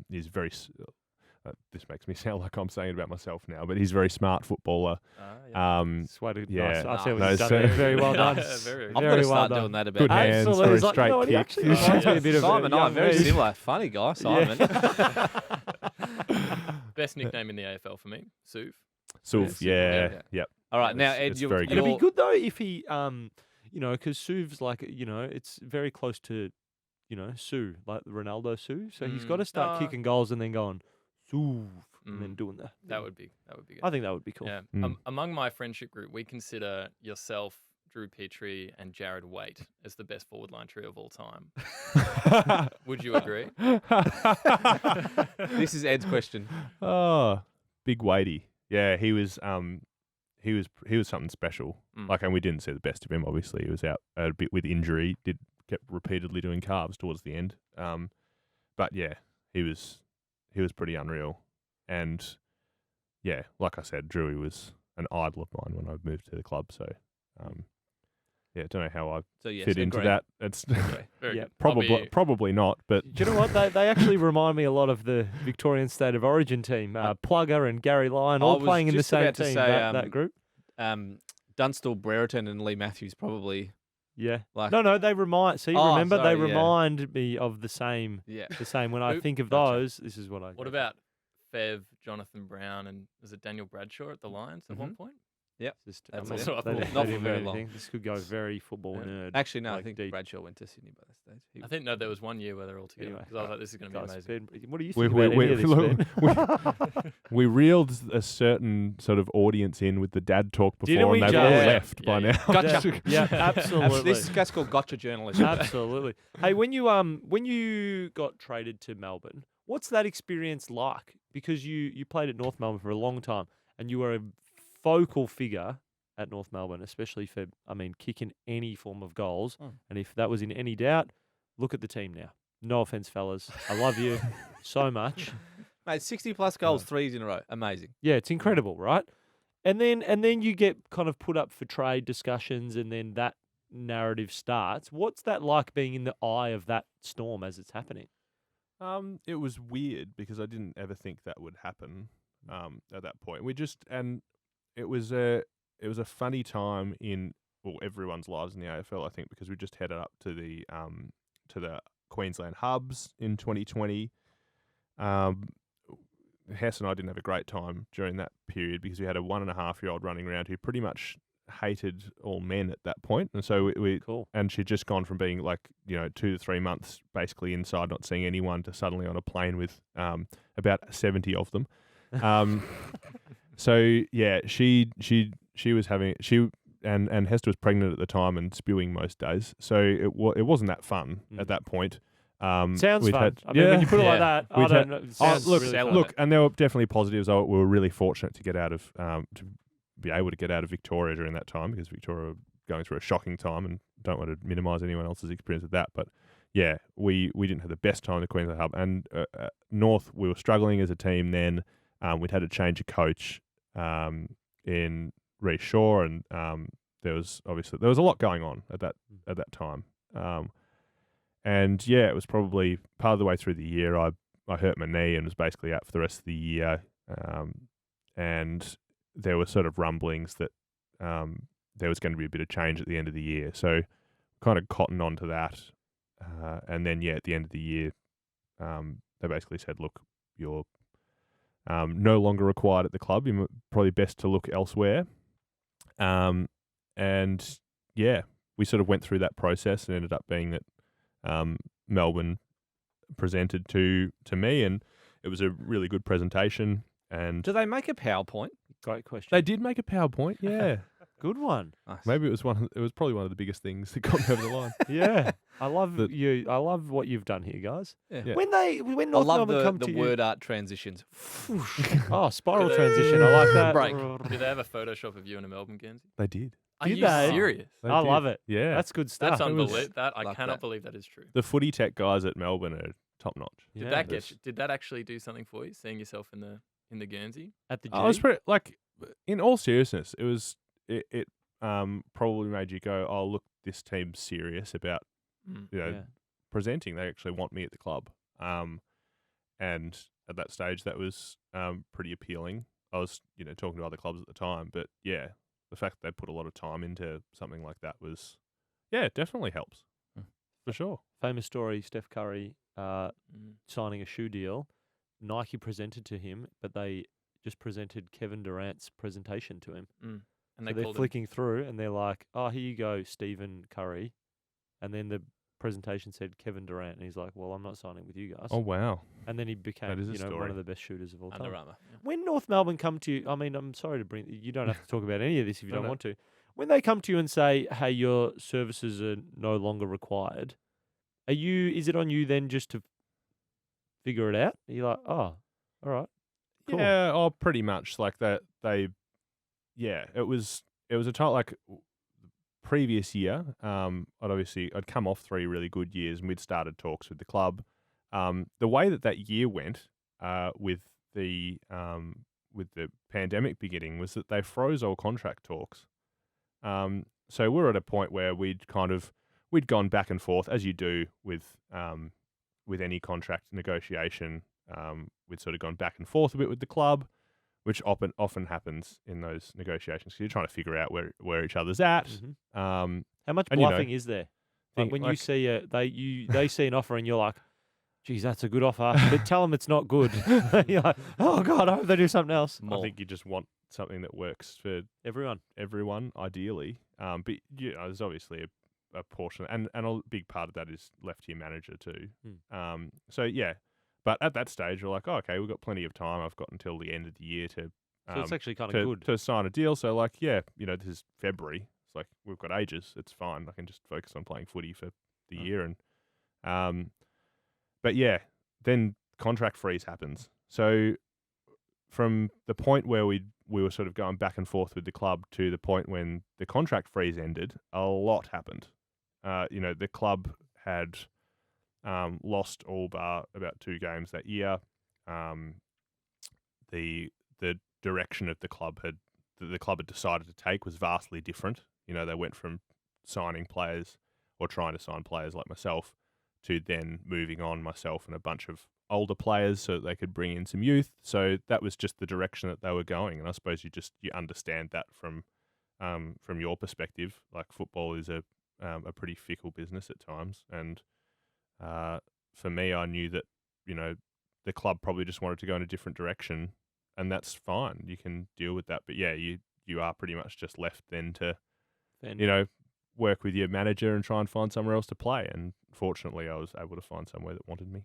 S2: He's very. This makes me sound like I'm saying it about myself now, but he's a very smart footballer.
S3: Sweated.
S2: Yeah.
S3: Nice. I see what
S2: No,
S3: you've done.
S2: so-
S3: there. Very well done.
S4: Very
S1: I've
S4: good.
S1: got
S3: very
S1: to
S3: well
S1: start
S3: done.
S1: doing that about
S2: Good
S1: Ben.
S2: hands,
S3: Absolutely.
S2: very
S3: He's like, you
S2: straight
S3: know what, he
S2: kick.
S3: actually reminds me a bit of
S1: Simon,
S3: young
S1: very
S3: me.
S1: similar. Funny guy, Simon.
S4: Best nickname in the AFL for me, Suv.
S2: Suf,
S1: Yeah.
S2: yep.
S1: All right, now
S2: It's-
S1: Ed,
S2: it's
S1: you're,
S2: very good.
S3: It'd be
S1: you're-
S3: good though if he, because Suv's like, it's very close to, Sue, like the Ronaldo Sue. So he's got to start kicking goals and then going, Suv, and then doing that.
S4: That would be good.
S3: I think that would be cool.
S4: Yeah.
S2: Mm.
S4: Among my friendship group, we consider yourself, Drew Petrie, and Jared Waite as the best forward line trio of all time. Would you agree?
S1: this is Ed's question.
S2: Oh, big weighty. Yeah, he was something special.
S4: Mm.
S2: And we didn't see the best of him. Obviously, he was out a bit with injury. Kept repeatedly doing calves towards the end. But yeah, he was pretty unreal. And yeah, like I said, Drewy was an idol of mine when I moved to the club. So yeah, don't know how I
S1: So yes,
S2: fit into
S1: agree.
S2: that. It's
S4: Very
S3: Yeah,
S4: good.
S2: probably not. But
S3: Do you know what? They actually remand me a lot of the Victorian State of Origin team. Plugger and Gary Lyon
S1: I
S3: all
S1: was
S3: playing in the
S1: just
S3: same
S1: about to
S3: team,
S1: say,
S3: that group.
S1: Dunstall, Brereton, and Lee Matthews probably.
S3: Yeah.
S1: Like,
S3: No, they remind. See,
S1: Oh,
S3: remember
S1: sorry,
S3: they
S1: yeah.
S3: remind me of the same.
S1: yeah.
S3: The same. When I
S4: Who-
S3: think of
S1: Gotcha.
S3: those, this is what I.
S4: What about Fev, Jonathan Brown, and was it Daniel Bradshaw at the Lions at one point?
S3: Just,
S1: That's
S3: I mean,
S4: also what I
S3: they
S4: thought.
S3: didn't-
S1: Not
S3: they
S1: for
S3: didn't
S1: very
S3: do
S1: long.
S3: anything. This could go very football
S4: Yeah.
S3: nerd.
S1: Actually, no, I
S3: like
S1: think
S3: deep.
S1: Bradshaw went to Sydney by that stage. He-
S3: Anyway.
S4: I think there was 1 year where they're all together
S3: Anyway,
S4: because I was like, this is going to be
S3: Guys,
S4: amazing.
S3: Ben, what do you
S2: we
S3: think about any of this,
S2: look,
S3: Ben?
S2: we reeled a certain sort of audience in with the dad talk before,
S3: Didn't we
S2: and they've all
S3: just?
S2: left by
S4: Yeah,
S2: now.
S1: Gotcha.
S3: Yeah, absolutely.
S1: That's called gotcha journalism.
S3: Absolutely. Hey, when you got traded to Melbourne, what's that experience like? Because you played at North Melbourne for a long time, and you were a focal figure at North Melbourne, especially for kicking any form of goals.
S1: Mm.
S3: And if that was in any doubt, look at the team now. No offense, fellas. I love you so much.
S1: Mate, 60+ goals, 3s in a row. Amazing.
S3: Yeah, it's incredible, right? And then you get kind of put up for trade discussions, and then that narrative starts. What's that like being in the eye of that storm as it's happening?
S2: It was weird because I didn't ever think that would happen at that point. It was a funny time in everyone's lives in the AFL, I think, because we just headed up to the Queensland hubs in 2020. Hess and I didn't have a great time during that period because we had a 1.5-year-old running around who pretty much hated all men at that point, and so we
S3: Cool.
S2: and she'd just gone from being like 2 to 3 months basically inside, not seeing anyone, to suddenly on a plane with about 70 of them. So yeah, she was having and Hester was pregnant at the time and spewing most days, so it wasn't that fun at that point.
S3: Sounds
S2: we'd
S3: fun.
S2: had-
S3: I mean, when you put it like
S4: Yeah.
S3: that, I
S2: We'd
S3: don't
S2: had-
S3: know. It
S2: Oh,
S3: sounds
S2: look,
S3: really
S4: sell
S3: fun.
S4: it.
S2: look, and there were definitely positives. We were really fortunate to get out of to be able to get out of Victoria during that time, because Victoria were going through a shocking time, and don't want to minimise anyone else's experience with that. But yeah, we didn't have the best time at the Queensland Hub, and North, we were struggling as a team then. We'd had a change of coach in Reece Shaw, and there was a lot going on at that time. And yeah, it was probably part of the way through the year I hurt my knee and was basically out for the rest of the year. And there were sort of rumblings that there was going to be a bit of change at the end of the year. So kind of cottoned on to that. And then, yeah, at the end of the year, they basically said, look, you're no longer required at the club. You're probably best to look elsewhere. And yeah, we sort of went through that process and ended up being that Melbourne presented to me, and it was a really good presentation. And
S1: Do they make a PowerPoint?
S3: Great question.
S2: they did make a PowerPoint, yeah.
S3: Good one.
S1: Nice.
S2: Maybe it was probably one of the biggest things that got me over the line.
S3: Yeah, I love
S2: The-
S3: you. I love what you've done here, guys.
S1: Yeah.
S3: When
S1: I
S3: North
S1: love
S3: Melbourne come
S1: the
S3: to
S1: word art transitions.
S3: you, spiral
S4: Did they-
S3: transition. I like that.
S1: Break.
S4: Did they have a Photoshop of you in a Melbourne Guernsey?
S2: They did.
S4: Are
S3: Did
S4: you
S3: they?
S4: serious?
S2: They
S3: I
S2: did.
S3: love it.
S2: Yeah.
S3: That's good stuff.
S4: That's
S2: it was-
S4: unbelievable. That I
S1: like
S4: cannot
S1: that.
S4: believe that is true.
S2: The footy tech guys at Melbourne are top notch.
S4: Did
S3: Yeah.
S4: that
S2: There's-
S4: did that actually do something for you? Seeing yourself in the Guernsey?
S3: At the G.
S2: I was pretty, like, in all seriousness, it probably made you go, oh, look, this team's serious about
S4: Mm.
S3: Yeah.
S2: presenting. They actually want me at the club. And at that stage, that was pretty appealing. I was, talking to other clubs at the time, but yeah, the fact that they put a lot of time into something like that was, yeah, it definitely helps for sure.
S3: Famous story, Steph Curry
S4: Mm.
S3: signing a shoe deal. Nike presented to him, but they just presented Kevin Durant's presentation to him.
S4: Mm. And
S3: So
S4: they
S3: they're
S4: called him.
S3: flicking through and they're like, oh, here you go, Stephen Curry. And then the presentation said Kevin Durant. And he's like, well, I'm not signing with you guys.
S2: Oh, wow.
S3: And then he became,
S2: That is a
S3: one
S2: story.
S3: of the best shooters of all time.
S4: Under Armour. Yeah.
S3: When North Melbourne come to you, I mean, I'm sorry to bring, you don't have to talk about any of this if you
S2: No,
S3: don't
S2: no.
S3: want to. When they come to you and say, hey, your services are no longer required, is it on you then just to figure it out? Are you like, oh, all right, cool.
S2: Yeah, oh, pretty much like that. It was a time like previous year. I'd come off 3 really good years, and we'd started talks with the club. The way that year went with the pandemic beginning was that they froze all contract talks. So we're at a point where we'd gone back and forth, as you do with any contract negotiation. We'd sort of gone back and forth a bit with the club, which often happens in those negotiations. So you're trying to figure out where each other's at.
S3: Mhm.
S2: Um,
S3: How much
S2: and, you know,
S3: bluffing is there? Like
S2: thing-
S3: when you
S2: like-
S3: see they see an offer and you're like, geez, that's a good offer, but tell them it's not good. You're like, oh God, I hope they do something else.
S2: I think you just want something that works for
S3: Everyone.
S2: ideally. But there's obviously a portion, and a big part of that is left to your manager too. So yeah, but at that stage, you're like, oh, okay, we've got plenty of time. I've got until the end of the year to
S3: So it's actually kind of good.
S2: to sign a deal. So like, yeah, this is February. It's like we've got ages. It's fine. I can just focus on playing footy for the year. And but yeah, then contract freeze happens. So from the point where we were sort of going back and forth with the club to the point when the contract freeze ended, a lot happened. The club had lost all but about 2 games that year. The direction of the club had decided to take was vastly different. They went from signing players or trying to sign players like myself to then moving on myself and a bunch of older players so that they could bring in some youth. So that was just the direction that they were going. And I suppose you understand that from your perspective. Like football is a pretty fickle business at times. And for me, I knew that, the club probably just wanted to go in a different direction, and that's fine. You can deal with that. But yeah, you are pretty much just left then to, work with your manager and try and find somewhere else to play. And fortunately, I was able to find somewhere that wanted me.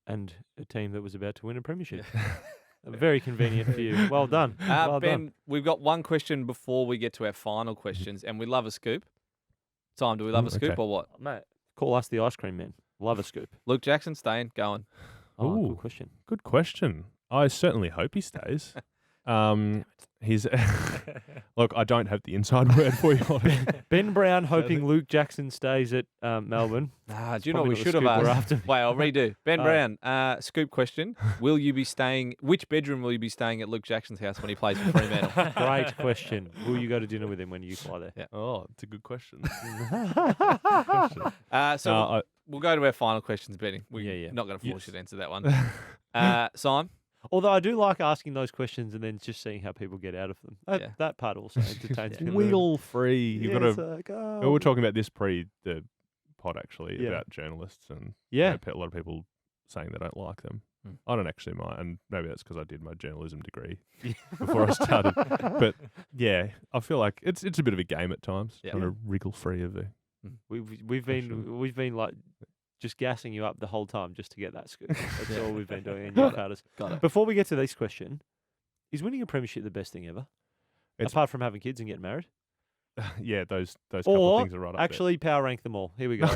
S3: And a team that was about to win a premiership. Very convenient for you. Well done. Well
S1: Ben,
S3: done.
S1: we've got one question before we get to our final questions, and we love a scoop. Time, do we love a scoop
S2: okay.
S1: or what?
S3: Mate, call us the ice cream men. Love a scoop.
S1: Luke Jackson, staying, going.
S3: Oh,
S2: Ooh.
S3: good question.
S2: Good question. I certainly hope he stays. He's look. I don't have the inside word for you on it.
S3: Ben Brown hoping Luke Jackson stays at Melbourne.
S1: Do you know what we
S3: Probably not the
S1: should have
S3: scoop we're
S1: asked?
S3: after.
S1: Wait, I'll redo. Ben Brown, scoop question. Will you be staying, which bedroom will you be staying at Luke Jackson's house when he plays for Fremantle?
S3: Great question. Will you go to dinner with him when you fly there?
S1: Yeah.
S2: Oh, it's a good question.
S1: We'll go to our final questions, Benny. We're
S3: Yeah.
S1: not going to force
S2: Yes.
S1: you to answer that one. Simon?
S3: Although I do like asking those questions and then just seeing how people get out of them.
S1: Yeah.
S3: That part also entertains me.
S2: Wiggle free. You've got
S3: Yes,
S2: to. We were talking about this pre the pod actually
S3: Yeah.
S2: about journalists and
S3: Yeah.
S2: a lot of people saying they don't like them.
S1: Hmm.
S2: I don't actually mind, and maybe that's because I did my journalism degree before I started. But yeah, I feel like it's a bit of a game at times.
S1: Yeah.
S2: Trying to wriggle free of it.
S3: We've been like just gassing you up the whole time just to get that scoop. That's all we've been doing. And you've had us.
S1: Got it.
S3: Before we get to this question, is winning a premiership the best thing ever?
S2: It's-
S3: Apart from having kids and getting married?
S2: Yeah, those couple
S3: Or
S2: of things are right up
S3: actually power rank them all. Here we go.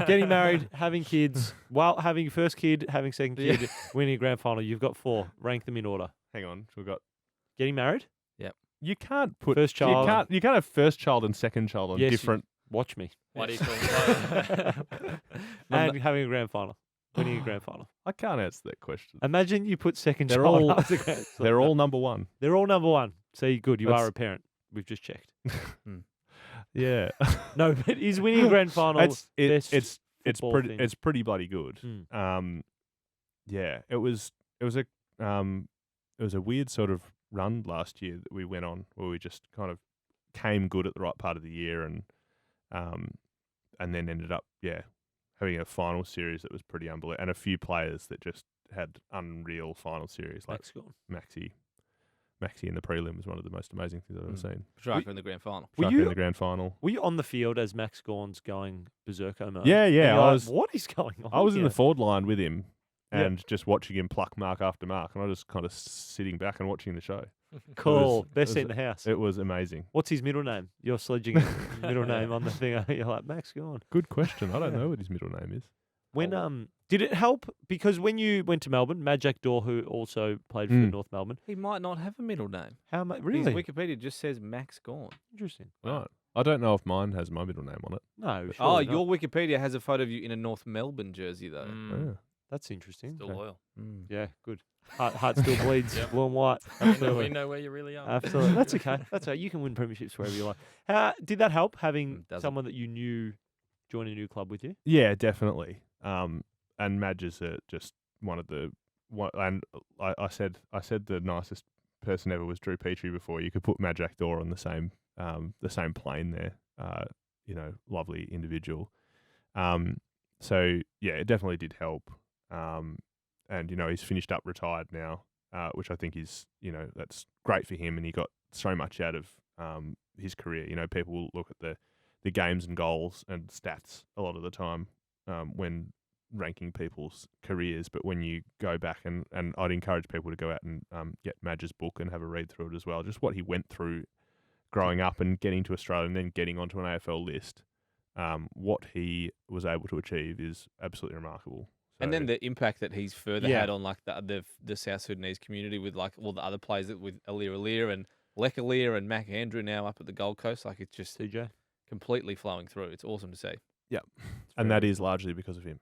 S3: Getting married, having kids, having first kid, having second kid, winning a grand final. You've got 4. Rank them in order.
S2: there. Hang on, we've got.
S3: Getting married?
S2: You can't put
S3: First child.
S2: You can't have first child and second child on
S3: Yes,
S2: different.
S3: Watch me.
S4: Why do you call it?
S3: And having a grand final. Winning a grand final.
S2: I can't answer that question.
S3: Imagine you put second
S2: They're
S3: child
S2: all-
S3: after grand.
S2: They're all number one.
S3: They're all number 1. See, good. You
S2: That's-
S3: are a parent. We've just checked.
S2: Yeah,
S3: No, but is winning a grand final
S2: it's
S3: best
S2: it's
S3: football
S2: pretty
S3: thing?
S2: it's pretty bloody good.
S3: Mm.
S2: Yeah, it was a weird sort of run last year that we went on where we just kind of came good at the right part of the year and then ended up having a final series that was pretty unbelievable and a few players that just had unreal final series like
S3: Max gone.
S2: Maxi in the prelim was one of the most amazing things I've ever seen.
S1: Striker in the grand final.
S3: Were
S2: Striker
S3: you-
S2: in the grand final.
S3: Were you on the field as Max Gorn's going berserko mode?
S2: Yeah,
S3: And you're
S2: I
S3: like,
S2: was.
S3: What is going on?
S2: I was in
S3: here?
S2: the forward line with him
S3: Yeah.
S2: and just watching him pluck mark after mark, and I was just kind of sitting back and watching the show.
S3: Cool.
S2: it
S3: Best
S2: was-
S3: seat in the house.
S2: It was amazing.
S3: What's his middle name? You're sledging his middle name on the thing. You're like, Max Gorn.
S2: Good question. I don't know what his middle name is.
S3: When did it help? Because when you went to Melbourne, Majak Dor, who also played for North Melbourne,
S1: He might not have a middle name.
S3: how much?
S1: His
S3: Really
S1: Wikipedia just says Max Gorn.
S3: interesting.
S2: Right. I don't know if mine has my middle name on it.
S3: No,
S1: Oh,
S3: surely not.
S1: your Wikipedia has a photo of you in a North Melbourne jersey, though.
S4: Mm,
S2: Oh.
S3: That's interesting.
S4: Still
S3: Okay.
S4: loyal.
S3: Yeah, good. Heart still bleeds.
S4: Yep.
S3: Blue and white.
S4: We
S3: Absolutely.
S4: know where you really are.
S3: Absolutely. That's okay. That's okay. You can win premierships wherever you like. How did that help having
S1: Doesn't.
S3: someone that you knew join a new club with you?
S2: Yeah, definitely. And Madge is just one of the one. And I said the nicest person ever was Drew Petrie before. You could put Majak Dor on the same plane there. Lovely individual. So yeah, it definitely did help. And he's finished up retired now, which I think is that's great for him, and he got so much out of his career. People will look at the games and goals and stats a lot of the time when ranking people's careers, but when you go back and I'd encourage people to go out and get Madge's book and have a read through it as well, just what he went through growing up and getting to Australia and then getting onto an AFL list. What he was able to achieve is absolutely remarkable.
S1: And then
S2: So-
S1: the impact that he's further
S3: Yeah.
S1: had on like the South Sudanese community with like all the other players with Alir and Lek Alir and Mac Andrew now up at the Gold Coast, like it's just
S3: CJ?
S1: completely flowing through. It's awesome to see.
S2: and that is largely because of him.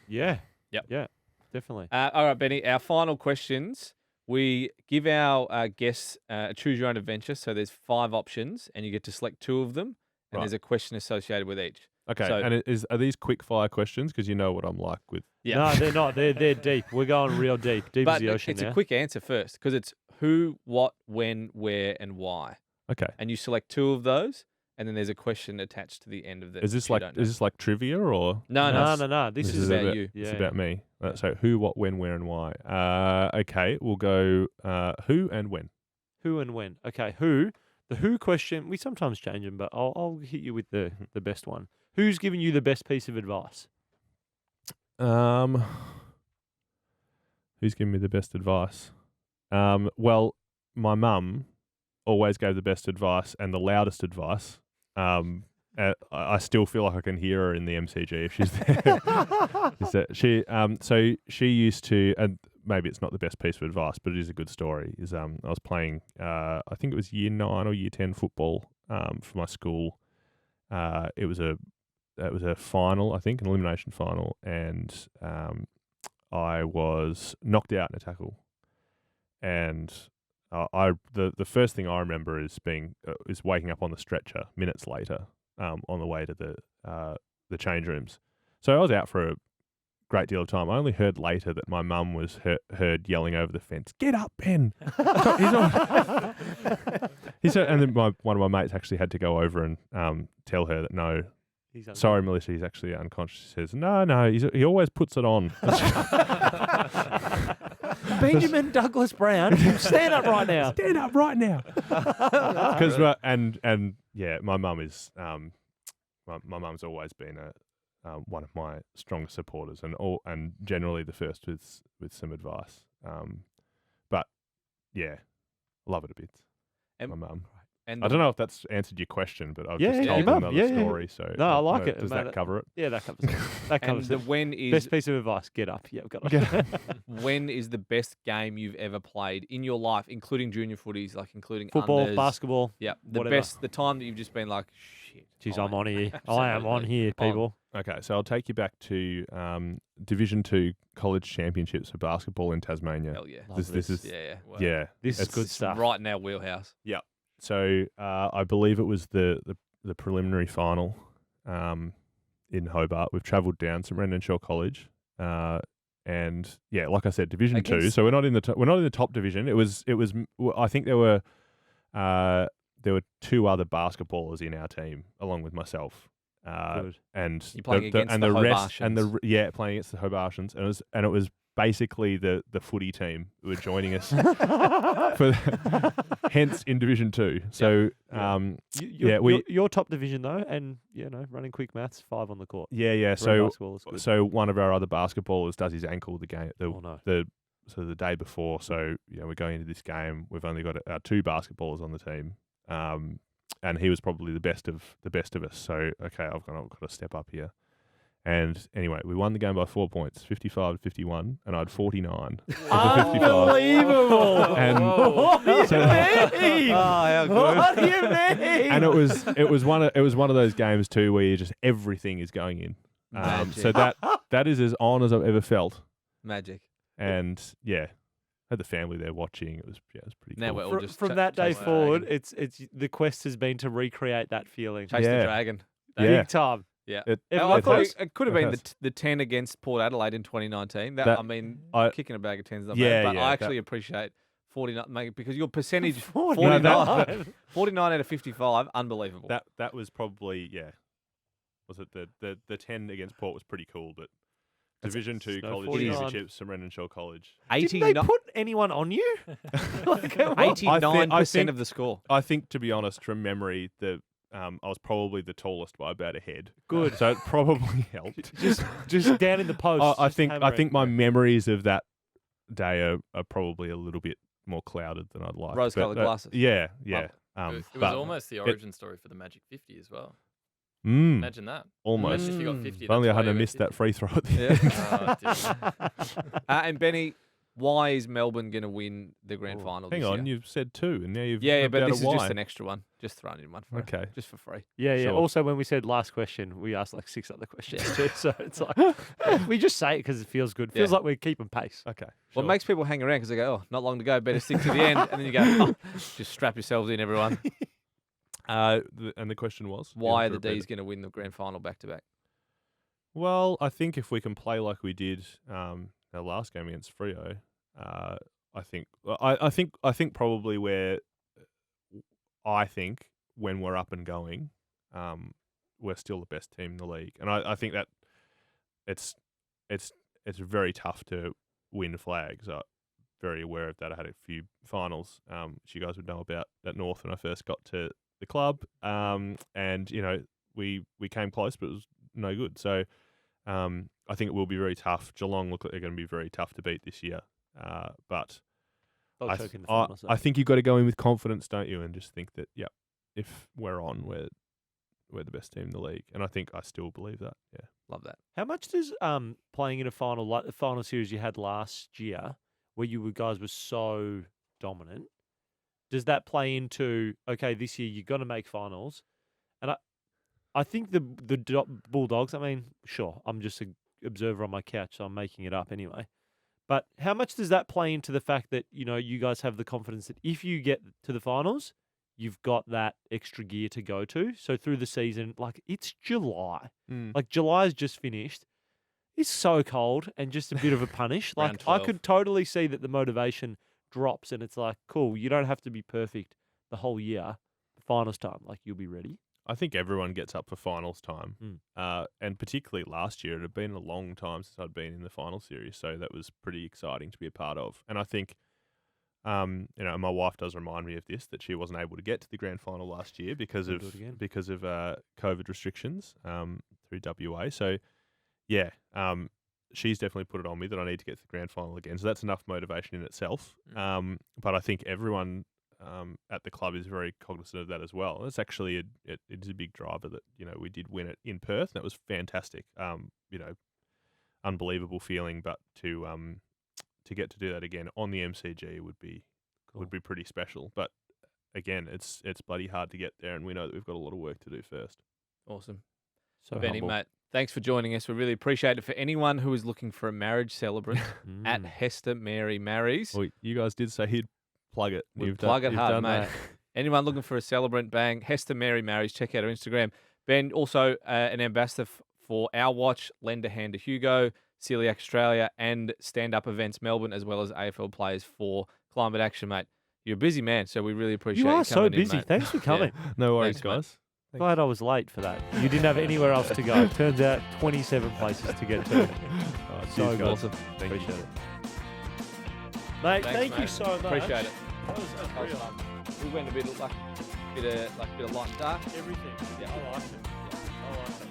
S3: Yeah.
S1: Yep.
S3: Yeah. Definitely.
S1: All right, Benny, our final questions. We give our guests a choose your own adventure. So there's 5 options and you get to select 2 of them. And
S2: Right.
S1: there's a question associated with each.
S2: Okay,
S1: So-
S2: and are these quick fire questions? Because you know what I'm like with.
S1: Yeah.
S3: No, they're not. They're deep. We're going real deep. Deep as
S1: But
S3: the ocean
S1: it's
S3: now.
S1: a quick answer first because it's who, what, when, where, and why.
S2: Okay,
S1: And you select 2 of those. and then there's a question attached to the end of the.
S2: Is this like trivia or?
S1: No.
S3: This
S1: is about you.
S2: It's
S3: Yeah.
S2: about me. So who, what, when, where, and why. Okay, we'll go who and when.
S3: Who and when? Okay, who? The who question. We sometimes change them, but I'll hit you with the best one. Who's given you the best piece of advice?
S2: Who's given me the best advice? Well, my mum always gave the best advice and the loudest advice. I still feel like I can hear her in the MCG if she's there. So she used to, and maybe it's not the best piece of advice, but it is a good story. I was playing, I think it was year 9 or year 10 football for my school. It was a final, I think, an elimination final, and I was knocked out in a tackle, and the first thing I remember is waking up on the stretcher minutes later, on the way to the change rooms. So I was out for a great deal of time. I only heard later that my mum was heard yelling over the fence, "Get up, Ben!" He said, and then one of my mates actually had to go over and tell her that no. Sorry, Melissa, he's actually unconscious. She says, no, he always puts it on.
S3: Benjamin Douglas Brown, stand up right now.
S2: Stand up right now. Because my mum is my mum's always been one of my strongest supporters and generally the first with some advice. But yeah, I love it a bit.
S1: And
S2: my mum.
S1: And
S2: I don't know if that's answered your question, but I've
S3: Yeah,
S2: just
S3: yeah,
S2: told
S3: your
S2: another
S3: mum, yeah, yeah.
S2: story. So
S3: No, I like it.
S2: Does
S3: Mate,
S2: that cover it?
S3: Yeah, that covers it. That
S1: And
S3: covers
S1: the
S3: it.
S1: when is
S3: Best piece of advice, get up. Yeah, I've got it.
S1: when is the best game you've ever played in your life, including junior footies, like including
S3: Football,
S1: unders?
S3: basketball.
S1: Yeah,
S3: whatever.
S1: the time that you've just been like, shit.
S3: Jeez, I'm on here. I am on here, people.
S2: Okay, so I'll take you back to Division 2 college championships for basketball in Tasmania.
S1: Hell yeah.
S2: This is
S1: Yeah.
S4: Wow.
S2: yeah.
S3: This is
S2: it's-
S3: good
S1: It's
S3: stuff.
S1: right in our wheelhouse.
S2: So I believe it was the preliminary final in Hobart. We've travelled down to Rendon College, and yeah, like I said, Division 2.
S1: Against-
S2: So we're not in the top division. It was. I think there were 2 other basketballers in our team along with myself.
S3: Good.
S2: And
S1: You're playing against
S2: and
S1: the
S2: rest and
S1: Hobartians.
S2: playing against the Hobartians, and it was basically the footy team who were joining us for hence in Division 2. So
S3: Your top division though, and running quick maths, 5 on the court.
S2: yeah.
S3: For a basketball, it's good.
S2: So one of our other basketballers does his ankle the
S3: no.
S2: the day before. So we're going into this game. We've only got our 2 basketballers on the team, and he was probably the best of us. So okay, I've got to step up here. And anyway, we won the game by 4 points, 55-51, and I had 49 of the 55.
S3: Unbelievable!
S2: And
S3: what do you
S2: so-
S3: mean?
S1: how good.
S3: What do you mean?
S2: And it was one of those games too where everything is going in. So that is as on as I've ever felt.
S1: Magic.
S2: And yeah, had the family there watching. It was pretty
S1: Now
S2: cool.
S1: we're all just
S3: from that day
S1: chase the
S3: forward,
S1: dragon.
S3: it's the quest has been to recreate that feeling.
S1: Chase the
S2: Yeah.
S1: dragon.
S2: Yeah.
S3: Big time.
S1: Yeah.
S2: It
S1: I thought
S2: has.
S1: it could have
S2: It
S1: been
S2: has.
S1: the 10 against Port Adelaide in 2019. Kicking a bag of 10s not
S2: Yeah,
S1: bad, but
S2: yeah,
S1: I actually appreciate 49 because your percentage
S3: 49.
S1: 49 out of 55, unbelievable.
S2: That was probably Was it the 10 against Port was pretty cool, but Division 2
S3: no
S2: college
S3: 49.
S2: championships from Rendon College.
S3: Didn't they put anyone on you? Like, what?
S1: 89% of the score.
S2: I think, to be honest, from memory, I was probably the tallest by about a head.
S3: Good.
S2: So it probably helped.
S3: Just down in the post.
S2: I
S3: just
S2: think
S3: hammering.
S2: my memories of that day are probably a little bit more clouded than I'd like.
S1: Rose-coloured
S2: But,
S1: glasses.
S2: Yeah.
S4: It was
S2: but
S4: almost the origin story for the Magic 50 as well.
S2: Mm,
S4: Imagine that.
S2: almost.
S4: Imagine if you got 50.
S2: If only I
S4: that's why
S2: hadn't
S4: you
S2: missed
S4: got
S2: that free throw at the
S1: Yeah.
S2: end.
S4: Oh, dear.
S1: And Benny, why is Melbourne going to win the grand
S2: Oh,
S1: final
S2: hang
S1: this
S2: on,
S1: year?
S2: you've said 2, and now you've
S1: Yeah,
S2: ripped
S1: but
S2: out
S1: this
S2: a
S1: is
S2: why.
S1: just an extra one. Just throwing in one for
S2: Okay.
S1: just for free.
S3: Yeah.
S2: Sure.
S3: Also, when we said last question, we asked like 6 other questions too. So it's like we just say it because it feels good. Feels
S1: Yeah.
S3: like we're keeping pace.
S2: Okay.
S1: Well, it
S2: sure.
S1: makes people hang around because they go, oh, not long to go, better stick to the end. And then you go, oh, just strap yourselves in, everyone.
S2: And the question was? You
S1: Why
S2: have
S1: are
S2: to
S1: the
S2: repeat
S1: D's
S2: it.
S1: going to win the grand final back to back?
S2: Well, I think if we can play like we did our last game against Freo, I think probably when we're up and going, we're still the best team in the league. And I think that it's very tough to win flags. I'm very aware of that. I had a few finals, which you guys would know about at North when I first got to the club. And, you know, we came close, but it was no good. So I think it will be very tough. Geelong look like they're going to be very tough to beat this year. But
S3: They'll choke in the finals,
S2: I think you've got to go in with confidence, don't you? And just think that, if we're on, we're the best team in the league. And I think I still believe that. Yeah.
S1: Love that.
S3: How much does playing in a final like the final series you had last year, where guys were so dominant, does that play into this year you're going to make finals? And I think the Bulldogs. I mean, sure, I'm just an observer on my couch, so I'm making it up anyway. But how much does that play into the fact that you guys have the confidence that if you get to the finals, you've got that extra gear to go to? So through the season, like it's July. Like July's just finished. It's so cold and just a bit of a punish.
S4: Round
S3: Like I
S4: 12.
S3: could totally see that the motivation drops and it's like, cool, you don't have to be perfect the whole year. Finals time, like you'll be ready.
S2: I think everyone gets up for finals time. And particularly last year, it had been a long time since I'd been in the final series. So that was pretty exciting to be a part of. And I think, my wife does remind me of this, that she wasn't able to get to the grand final last year because of COVID restrictions through WA. So, she's definitely put it on me that I need to get to the grand final again. So that's enough motivation in itself. But I think everyone at the club is very cognizant of that as well. It's actually it is a big driver that we did win it in Perth. That was fantastic. Unbelievable feeling. But to get to do that again on the MCG would be pretty special. But again, it's bloody hard to get there, and we know that we've got a lot of work to do first.
S1: Awesome.
S3: So
S1: Benny,
S3: humble.
S1: mate, thanks for joining us. We really appreciate it. For anyone who is looking for a marriage celebrant, at Hester Mary Marries.
S2: Well, you guys did say he'd plug it.
S1: We'd plug it hard, mate.
S2: that.
S1: Anyone looking for a celebrant, bang, Hester Mary Marries. Check out her Instagram. Ben, also an ambassador for Our Watch, Lend a Hand to Hugo, Celiac Australia, and Stand Up Events Melbourne, as well as AFL players for Climate Action, mate. You're a busy man, so we really appreciate
S3: You
S1: you
S3: are so
S1: coming in,
S3: busy.
S1: mate.
S3: Thanks for coming.
S2: No worries,
S1: Thanks, mate.
S2: guys.
S3: Glad I was late for that. You didn't have anywhere else to go. Turns out 27 places to get to. So
S2: Cheers, guys.
S3: awesome.
S2: Thank
S3: Appreciate
S2: you.
S3: it. Mate,
S1: Thanks,
S3: thank you
S1: mate.
S3: so much.
S1: Appreciate it.
S3: That was
S1: That was
S3: unreal.
S1: fun. We went a bit of light and dark.
S3: Everything.
S1: Yeah.
S3: I liked it. I liked it.